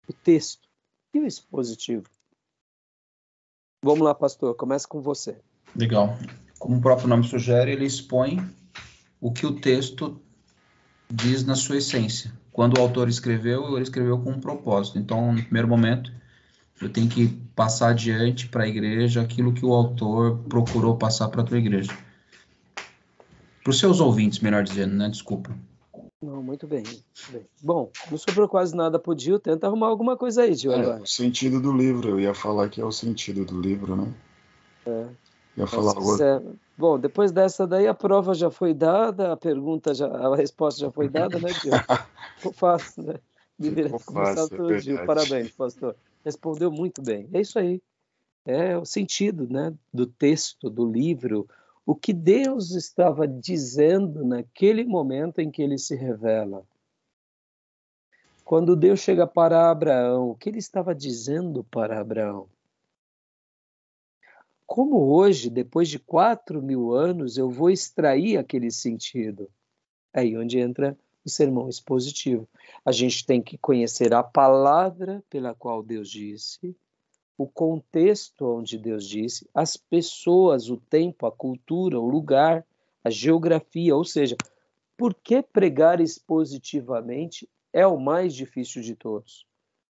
o texto. E o expositivo? Vamos lá, pastor. Começa com você. Legal. Como o próprio nome sugere, ele expõe o que o texto diz na sua essência. Quando o autor escreveu, ele escreveu com um propósito. Então, no primeiro momento, eu tenho que passar adiante para a igreja aquilo que o autor procurou passar para a tua igreja. Para os seus ouvintes, melhor dizendo, né? Desculpa. Não, muito bem, muito bem. Bom, não sobrou quase nada pro Gil. Tenta arrumar alguma coisa aí, Gil, agora. O sentido do livro, eu ia falar que é o sentido do livro, né? Ia Mas falar se quiser... Bom, depois dessa daí a prova já foi dada, a resposta já foi dada, né, Gil? Ficou fácil, né? Deveria ter começado fácil, é pelo Gil. verdade. Parabéns, pastor. Respondeu muito bem. É isso aí. É o sentido, né, do texto, do livro, o que Deus estava dizendo naquele momento em que ele se revela. Quando Deus chega para Abraão, o que ele estava dizendo para Abraão? Como hoje, depois de 4.000 anos, eu vou extrair aquele sentido? É aí onde entra o sermão expositivo. A gente tem que conhecer a palavra pela qual Deus disse, o contexto onde Deus disse, as pessoas, o tempo, a cultura, o lugar, a geografia, ou seja, por que pregar expositivamente é o mais difícil de todos?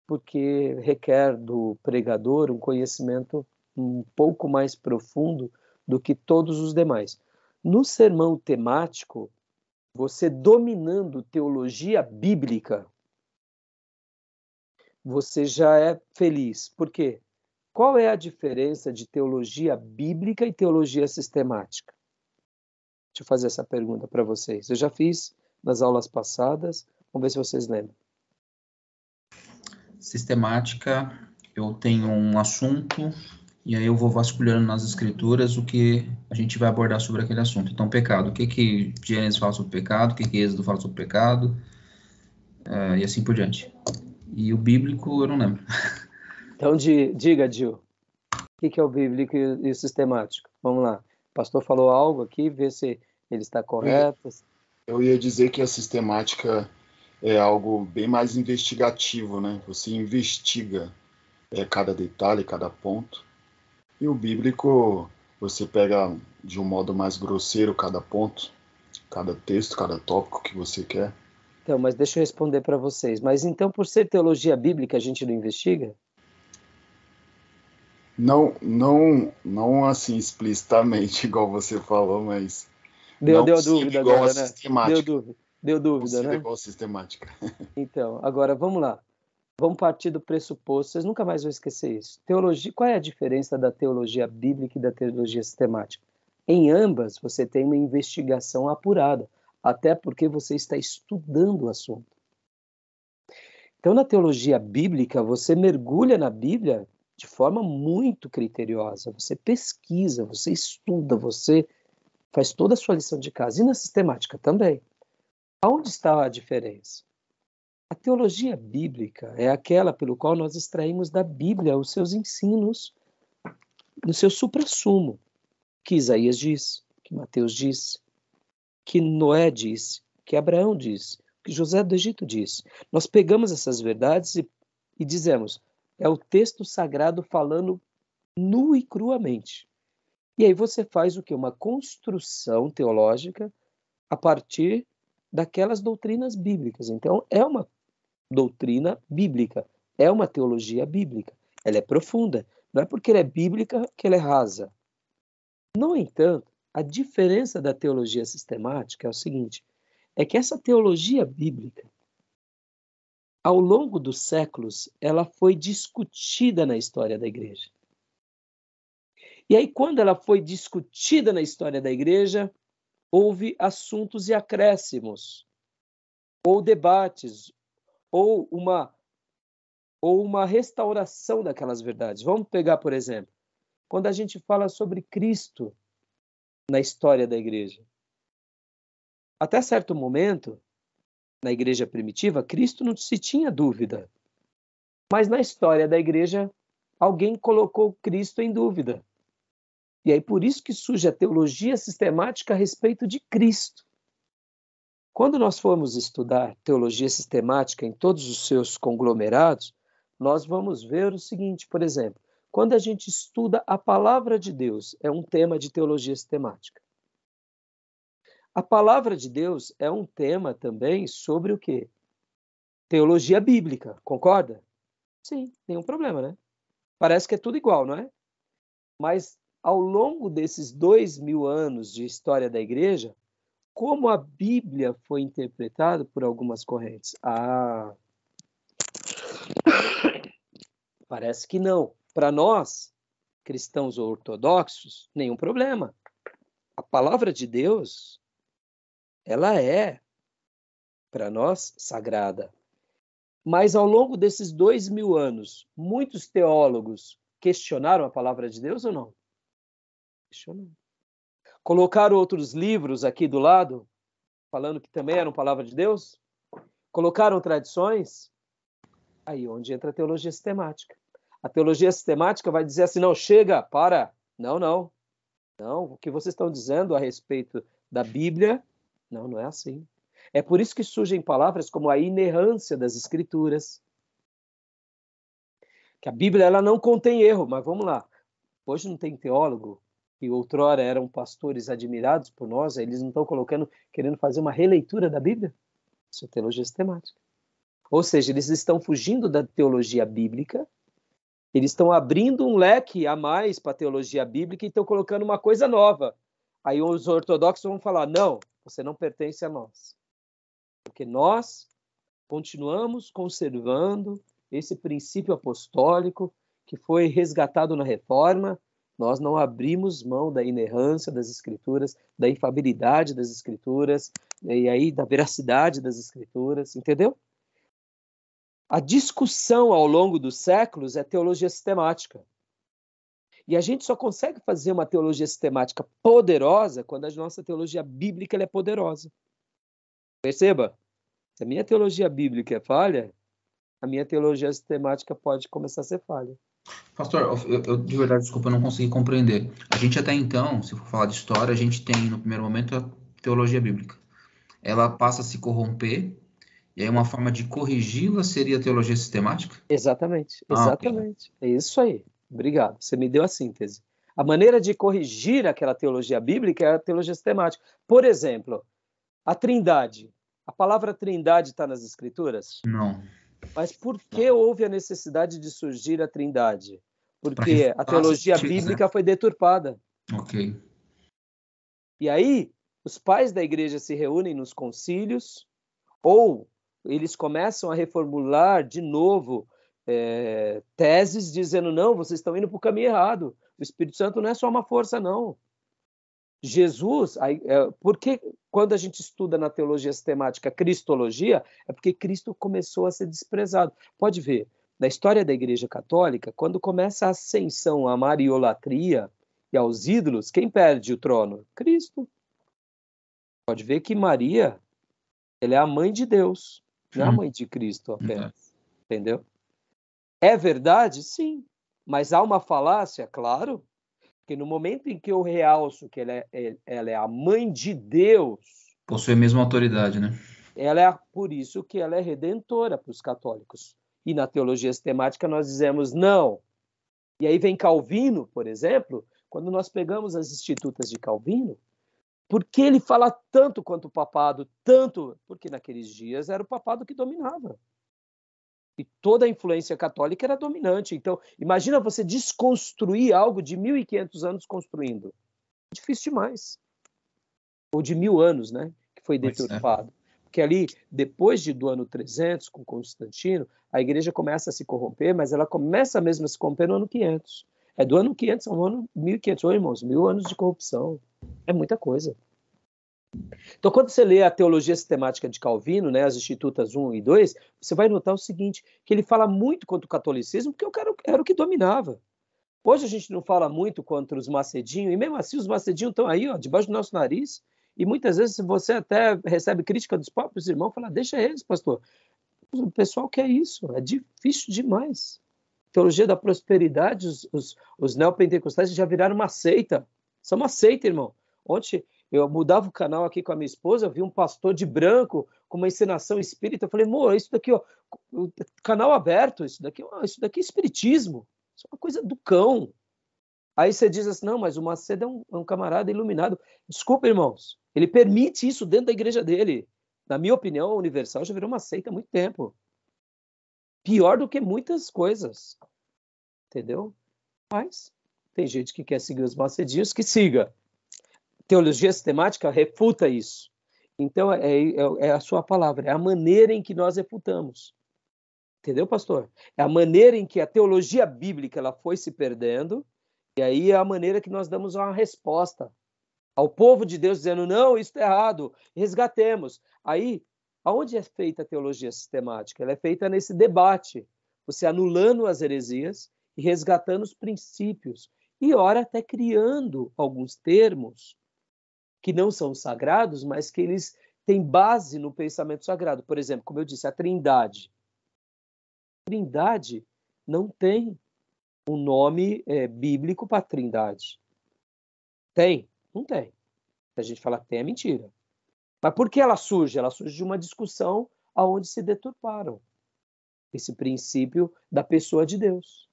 Porque requer do pregador um conhecimento um pouco mais profundo do que todos os demais. No sermão temático, você dominando teologia bíblica, você já é feliz. Por quê? Qual é a diferença de teologia bíblica e teologia sistemática? Deixa eu fazer essa pergunta para vocês. Eu já fiz nas aulas passadas, vamos ver se vocês lembram. Sistemática, eu tenho um assunto e aí eu vou vasculhando nas escrituras o que a gente vai abordar sobre aquele assunto. Então, pecado, o que Gênesis fala sobre pecado, o que Êxodo fala sobre pecado, e assim por diante. E o bíblico, eu não lembro. Então, diga, Gil, o que é o bíblico e o sistemático? Vamos lá. O pastor falou algo aqui, vê se ele está correto. Eu ia dizer que a sistemática é algo bem mais investigativo, né? Você investiga cada detalhe, cada ponto. E o bíblico, você pega de um modo mais grosseiro cada ponto, cada texto, cada tópico que você quer. Então, mas deixa eu responder para vocês. Mas então, por ser teologia bíblica, a gente não investiga? Não assim explicitamente, igual você falou, mas Deu não sendo dúvida igual a agora, né? sistemática. Deu Não dúvida, sendo né? igual a sistemática. Então, agora vamos lá. Vamos partir do pressuposto, vocês nunca mais vão esquecer isso. Teologia, qual é a diferença da teologia bíblica e da teologia sistemática? Em ambas, você tem uma investigação apurada, até porque você está estudando o assunto. Então, na teologia bíblica, você mergulha na Bíblia de forma muito criteriosa. Você pesquisa, você estuda, você faz toda a sua lição de casa. E na sistemática também. Aonde está a diferença? A teologia bíblica é aquela pelo qual nós extraímos da Bíblia os seus ensinos no seu suprassumo, que Isaías diz, que Mateus diz, que Noé diz, que Abraão diz, que José do Egito diz. Nós pegamos essas verdades e dizemos, é o texto sagrado falando nu e cruamente. E aí você faz o quê? Uma construção teológica a partir daquelas doutrinas bíblicas. Então, é uma doutrina bíblica, é uma teologia bíblica. Ela é profunda. Não é porque ela é bíblica que ela é rasa. No entanto, a diferença da teologia sistemática é o seguinte, é que essa teologia bíblica, ao longo dos séculos, ela foi discutida na história da igreja. E aí, quando ela foi discutida na história da igreja, houve assuntos e acréscimos, ou debates, ou uma restauração daquelas verdades. Vamos pegar, por exemplo, quando a gente fala sobre Cristo na história da igreja. Até certo momento, na igreja primitiva, Cristo não se tinha dúvida. Mas na história da igreja, alguém colocou Cristo em dúvida. E aí por isso que surge a teologia sistemática a respeito de Cristo. Quando nós formos estudar teologia sistemática em todos os seus conglomerados, nós vamos ver o seguinte, por exemplo, quando a gente estuda a palavra de Deus, é um tema de teologia sistemática. A palavra de Deus é um tema também sobre o quê? Teologia bíblica, concorda? Sim, nenhum problema, né? Parece que é tudo igual, não é? Mas ao longo desses 2.000 anos de história da igreja, como a Bíblia foi interpretada por algumas correntes. Parece que não. Para nós, cristãos ortodoxos, nenhum problema. A palavra de Deus, ela é, para nós, sagrada. Mas ao longo desses 2000 anos, muitos teólogos questionaram a palavra de Deus ou não? Questionaram. Colocaram outros livros aqui do lado, falando que também eram palavra de Deus? Colocaram tradições? Aí onde entra a teologia sistemática. A teologia sistemática vai dizer assim, não, chega, para. Não, não. Não, o que vocês estão dizendo a respeito da Bíblia, não é assim. É por isso que surgem palavras como a inerrância das Escrituras. Que a Bíblia ela não contém erro, mas vamos lá. Hoje não tem teólogo, que outrora eram pastores admirados por nós, eles não estão querendo fazer uma releitura da Bíblia? Isso é teologia sistemática. Ou seja, eles estão fugindo da teologia bíblica, eles estão abrindo um leque a mais para a teologia bíblica e estão colocando uma coisa nova. Aí os ortodoxos vão falar, não, você não pertence a nós. Porque nós continuamos conservando esse princípio apostólico que foi resgatado na Reforma. Nós não abrimos mão da inerrância das Escrituras, da infabilidade das Escrituras, e aí da veracidade das Escrituras, entendeu? A discussão ao longo dos séculos é teologia sistemática. E a gente só consegue fazer uma teologia sistemática poderosa quando a nossa teologia bíblica ela é poderosa. Perceba, se a minha teologia bíblica é falha, a minha teologia sistemática pode começar a ser falha. Pastor, eu de verdade, desculpa, eu não consegui compreender. A gente até então, se for falar de história, a gente tem no primeiro momento a teologia bíblica. Ela passa a se corromper, e aí uma forma de corrigi-la seria a teologia sistemática? Exatamente, Ok. exatamente. É isso aí. Obrigado. Você me deu a síntese. A maneira de corrigir aquela teologia bíblica é a teologia sistemática. Por exemplo, a Trindade. A palavra Trindade está nas Escrituras? Não. Mas por que houve a necessidade de surgir a Trindade? Para Porque a refutar teologia essas mentiras, bíblica foi deturpada. né? Ok. E aí, os pais da igreja se reúnem nos concílios, ou eles começam a reformular de novo teses, dizendo, não, vocês estão indo para o caminho errado. O Espírito Santo não é só uma força, não. Jesus, porque quando a gente estuda na teologia sistemática cristologia, é porque Cristo começou a ser desprezado. Pode ver, na história da Igreja Católica, quando começa a ascensão à mariolatria e aos ídolos, quem perde o trono? Cristo. Pode ver que Maria, ela é a mãe de Deus, não é a mãe de Cristo apenas. Entendeu? É verdade? Sim. Mas há uma falácia? Claro. Porque no momento em que eu realço que ela é a mãe de Deus... Possui a mesma autoridade, né? Por isso que ela é redentora para os católicos. E na teologia sistemática nós dizemos não. E aí vem Calvino, por exemplo, quando nós pegamos as Institutas de Calvino, por que ele fala tanto quanto o papado? Tanto, porque naqueles dias era o papado que dominava. E toda a influência católica era dominante. Então, imagina você desconstruir algo de 1.500 anos construindo. Difícil demais. Ou de 1.000 anos, né? Que foi deturpado. Porque ali, depois do ano 300, com Constantino, a igreja começa a se corromper, mas ela começa mesmo a se corromper no ano 500. É do ano 500 ao ano 1.500. Ô, irmãos, 1.000 anos de corrupção. É muita coisa. Então, quando você lê a teologia sistemática de Calvino, né, as Institutas 1 e 2, você vai notar o seguinte, que ele fala muito contra o catolicismo, porque era o que dominava. Hoje a gente não fala muito contra os macedinhos, e mesmo assim os macedinhos estão aí, ó, debaixo do nosso nariz, e muitas vezes você até recebe crítica dos próprios irmãos, fala, deixa eles, pastor. O pessoal quer isso, é difícil demais. Teologia da prosperidade, os neopentecostais já viraram uma seita. São uma seita, irmão. Ontem eu mudava o canal aqui com a minha esposa, eu vi um pastor de branco com uma encenação espírita. Eu falei, amor, isso daqui, ó, canal aberto, isso daqui é espiritismo. Isso é uma coisa do cão. Aí você diz assim, não, mas o Macedo é um camarada iluminado. Desculpa, irmãos, ele permite isso dentro da igreja dele. Na minha opinião, a Universal já virou uma seita há muito tempo. Pior do que muitas coisas. Entendeu? Mas tem gente que quer seguir os macedinhos, que siga. Teologia sistemática refuta isso. Então, é a sua palavra, é a maneira em que nós refutamos. Entendeu, pastor? É a maneira em que a teologia bíblica ela foi se perdendo, e aí é a maneira que nós damos uma resposta ao povo de Deus, dizendo, não, isso está errado, resgatemos. Aí, aonde é feita a teologia sistemática? Ela é feita nesse debate, você anulando as heresias e resgatando os princípios, e ora até criando alguns termos que não são sagrados, mas que eles têm base no pensamento sagrado. Por exemplo, como eu disse, a Trindade. A Trindade não tem um nome bíblico para Trindade. Tem? Não tem. Se a gente falar que tem, é mentira. Mas por que ela surge? Ela surge de uma discussão onde se deturparam esse princípio da pessoa de Deus.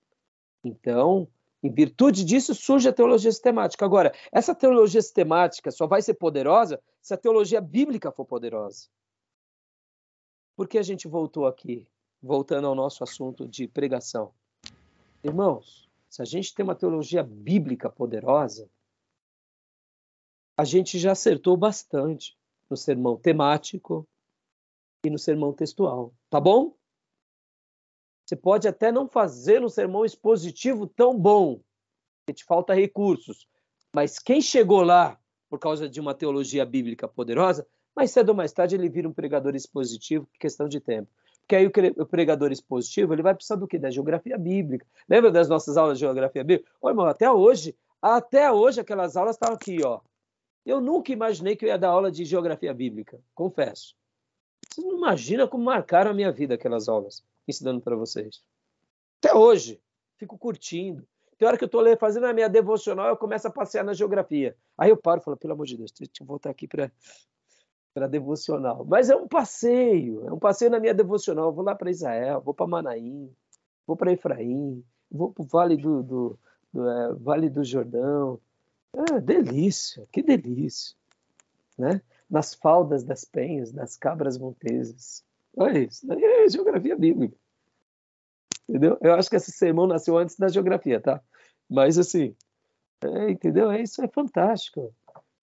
Então, em virtude disso, surge a teologia sistemática. Agora, essa teologia sistemática só vai ser poderosa se a teologia bíblica for poderosa. Por que a gente voltou aqui? Voltando ao nosso assunto de pregação. Irmãos, se a gente tem uma teologia bíblica poderosa, a gente já acertou bastante no sermão temático e no sermão textual. Tá bom? Você pode até não fazer um sermão expositivo tão bom, porque te falta recursos. Mas quem chegou lá por causa de uma teologia bíblica poderosa, mais cedo ou mais tarde ele vira um pregador expositivo, questão de tempo. Porque aí o pregador expositivo ele vai precisar do quê? Da geografia bíblica. Lembra das nossas aulas de geografia bíblica? Ô, irmão, até hoje aquelas aulas estavam aqui, ó. Eu nunca imaginei que eu ia dar aula de geografia bíblica, confesso. Vocês não imaginam como marcaram a minha vida aquelas aulas, ensinando para vocês. Até hoje, fico curtindo. Tem hora que eu estou fazendo a minha devocional, eu começo a passear na geografia. Aí eu paro e falo, pelo amor de Deus, deixa eu voltar aqui para devocional. Mas é um passeio na minha devocional. Eu vou lá para Israel, vou para Manaim, vou para Efraim, vou para o Vale do Jordão. Delícia, que delícia. Né? Nas faldas das penhas, das cabras montesas. Olha isso, é geografia bíblica. Entendeu? Eu acho que esse sermão nasceu antes da geografia, tá? Mas assim, entendeu? Isso é fantástico.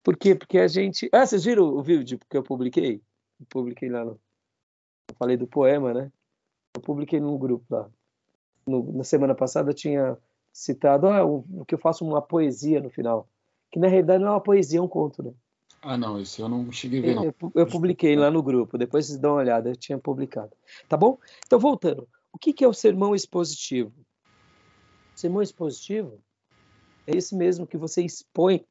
Por quê? Porque a gente... vocês viram o vídeo que eu publiquei? Eu publiquei lá Eu falei do poema, né? Eu publiquei num grupo lá. Na semana passada eu tinha citado que eu faço uma poesia no final. Que na realidade não é uma poesia, é um conto, né? Ah, não, esse eu não cheguei a ver, não. Eu publiquei lá no grupo, depois vocês dão uma olhada, eu tinha publicado. Tá bom? Então, voltando. O que é o sermão expositivo? O sermão expositivo é esse mesmo que você expõe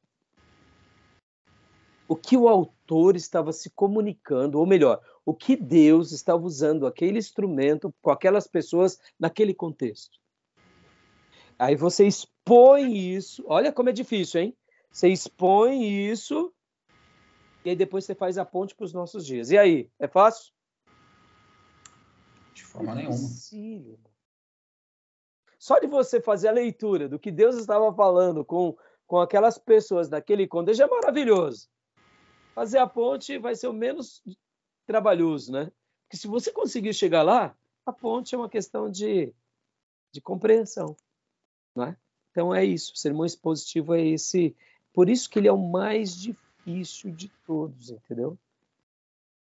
o que o autor estava se comunicando, ou melhor, o que Deus estava usando aquele instrumento com aquelas pessoas naquele contexto. Aí você expõe isso, olha como é difícil, hein? Você expõe isso e aí depois você faz a ponte para os nossos dias. E aí, é fácil? De forma nenhuma. Sim. Só de você fazer a leitura do que Deus estava falando com aquelas pessoas naquele contexto é maravilhoso. Fazer a ponte vai ser o menos trabalhoso, né? Porque se você conseguir chegar lá, a ponte é uma questão de compreensão, não é? Então é isso, o sermão expositivo é esse, por isso que ele é o mais difícil de todos, entendeu?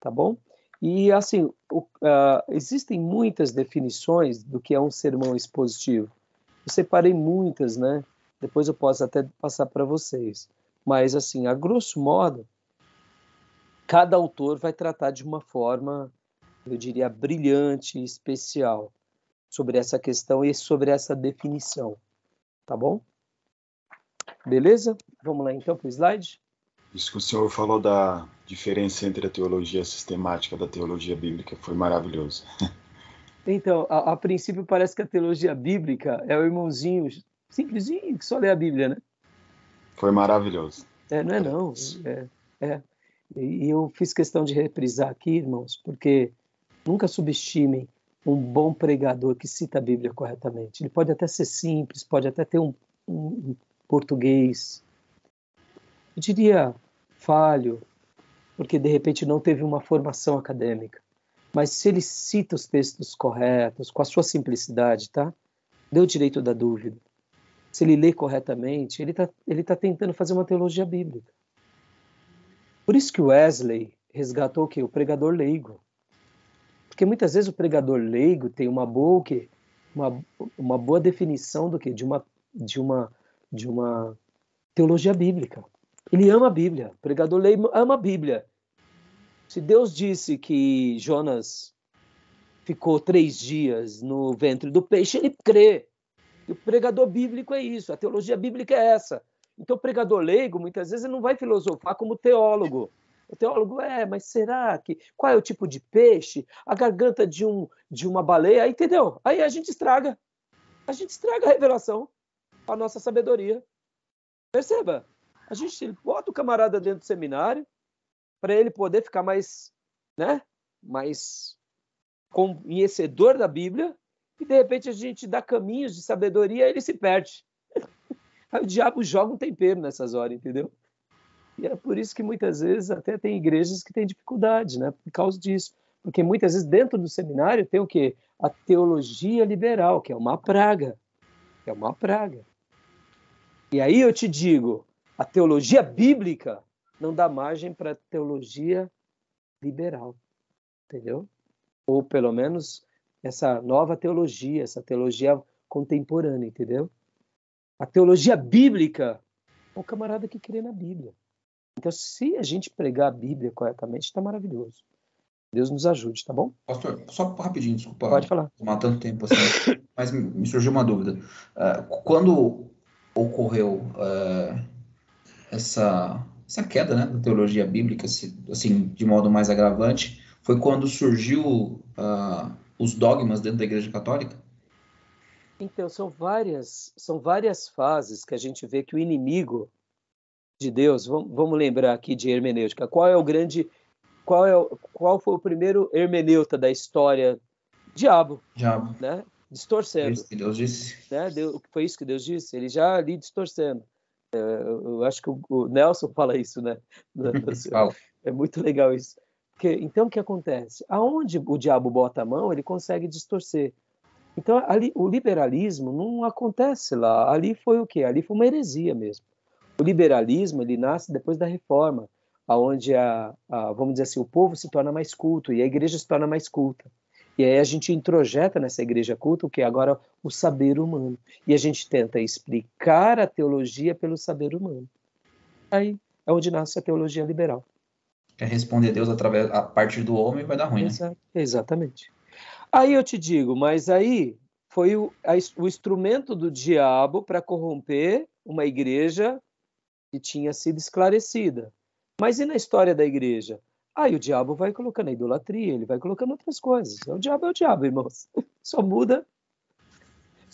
Tá bom? E assim, existem muitas definições do que é um sermão expositivo. Eu separei muitas, né? Depois eu posso até passar para vocês. Mas assim, a grosso modo, cada autor vai tratar de uma forma, eu diria, brilhante e especial sobre essa questão e sobre essa definição. Tá bom? Beleza? Vamos lá então para o slide? Isso que o senhor falou da diferença entre a teologia sistemática da teologia bíblica foi maravilhoso. Então, a princípio parece que a teologia bíblica é o irmãozinho simplesinho que só lê a Bíblia, né? Foi maravilhoso. Não é não. E eu fiz questão de reprisar aqui, irmãos, porque nunca subestimem um bom pregador que cita a Bíblia corretamente. Ele pode até ser simples, pode até ter um português, eu diria falho, porque de repente não teve uma formação acadêmica. Mas se ele cita os textos corretos, com a sua simplicidade, tá? Dê o direito da dúvida. Se ele lê corretamente, ele tá tentando fazer uma teologia bíblica. Por isso que Wesley resgatou o quê? O pregador leigo. Porque muitas vezes o pregador leigo tem uma boa, o quê? Uma boa definição do quê? De uma teologia bíblica. Ele ama a Bíblia. O pregador leigo ama a Bíblia. Se Deus disse que Jonas ficou 3 dias no ventre do peixe, ele crê. E o pregador bíblico é isso, a teologia bíblica é essa. Então o pregador leigo, muitas vezes, ele não vai filosofar como teólogo. O teólogo mas será que... Qual é o tipo de peixe? A garganta de uma baleia? Entendeu? Aí a gente estraga. A gente estraga a revelação, a nossa sabedoria. Perceba, a gente bota o camarada dentro do seminário para ele poder ficar mais, né, mais conhecedor da Bíblia, e de repente a gente dá caminhos de sabedoria e ele se perde. Aí o diabo joga um tempero nessas horas, entendeu? E é por isso que muitas vezes até tem igrejas que têm dificuldade, né, por causa disso. Porque muitas vezes dentro do seminário tem o quê? A teologia liberal, que é uma praga. É uma praga. E aí eu te digo, a teologia bíblica não dá margem para a teologia liberal, entendeu? Ou pelo menos essa nova teologia, essa teologia contemporânea, entendeu? A teologia bíblica é o camarada que crê na Bíblia. Então, se a gente pregar a Bíblia corretamente, está maravilhoso. Deus nos ajude, tá bom? Pastor, só rapidinho, desculpa Pode falar. tomar tanto tempo assim, mas me surgiu uma dúvida. Quando ocorreu essa queda, né, da teologia bíblica, assim, de modo mais agravante, foi quando surgiu os dogmas dentro da Igreja Católica? Então, são várias fases que a gente vê que o inimigo de Deus, vamos lembrar aqui de hermenêutica, qual foi o primeiro hermeneuta da história? Diabo, Diabo. né? Foi Distorcendo. isso que Deus disse? Né? Foi isso que Deus disse? Ele já ali distorcendo. Eu acho que o Nelson fala isso, né? Fala. É muito legal isso. Então, o que acontece? Aonde o diabo bota a mão, ele consegue distorcer. Então, ali, o liberalismo não acontece lá. Ali foi o quê? Ali foi uma heresia mesmo. O liberalismo, ele nasce depois da reforma, onde, vamos dizer assim, o povo se torna mais culto e a igreja se torna mais culta. E aí a gente introjeta nessa igreja culta o que agora o saber humano. E a gente tenta explicar a teologia pelo saber humano. Aí é onde nasce a teologia liberal. Quer responder a Deus a partir do homem, vai dar ruim, né? Exatamente. Aí eu te digo, mas aí foi o instrumento do diabo para corromper uma igreja que tinha sido esclarecida. Mas e na história da igreja? Aí o diabo vai colocando a idolatria, ele vai colocando outras coisas. O diabo é o diabo, irmãos. Só muda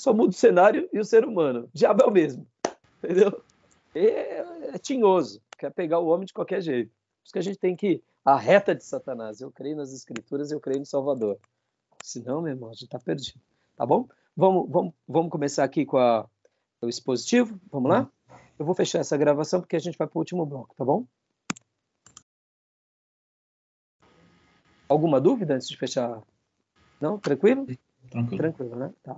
o cenário e o ser humano. O diabo é o mesmo, entendeu? É tinhoso, quer pegar o homem de qualquer jeito. Por isso que a gente tem que a reta de Satanás. Eu creio nas Escrituras, eu creio no Salvador. Senão, meu irmão, a gente está perdido. Tá bom? Vamos começar aqui com o expositivo? Vamos lá? Eu vou fechar essa gravação porque a gente vai para o último bloco, tá bom? Alguma dúvida antes de fechar? Não? Tranquilo? Tranquilo. Tranquilo, né? Tá.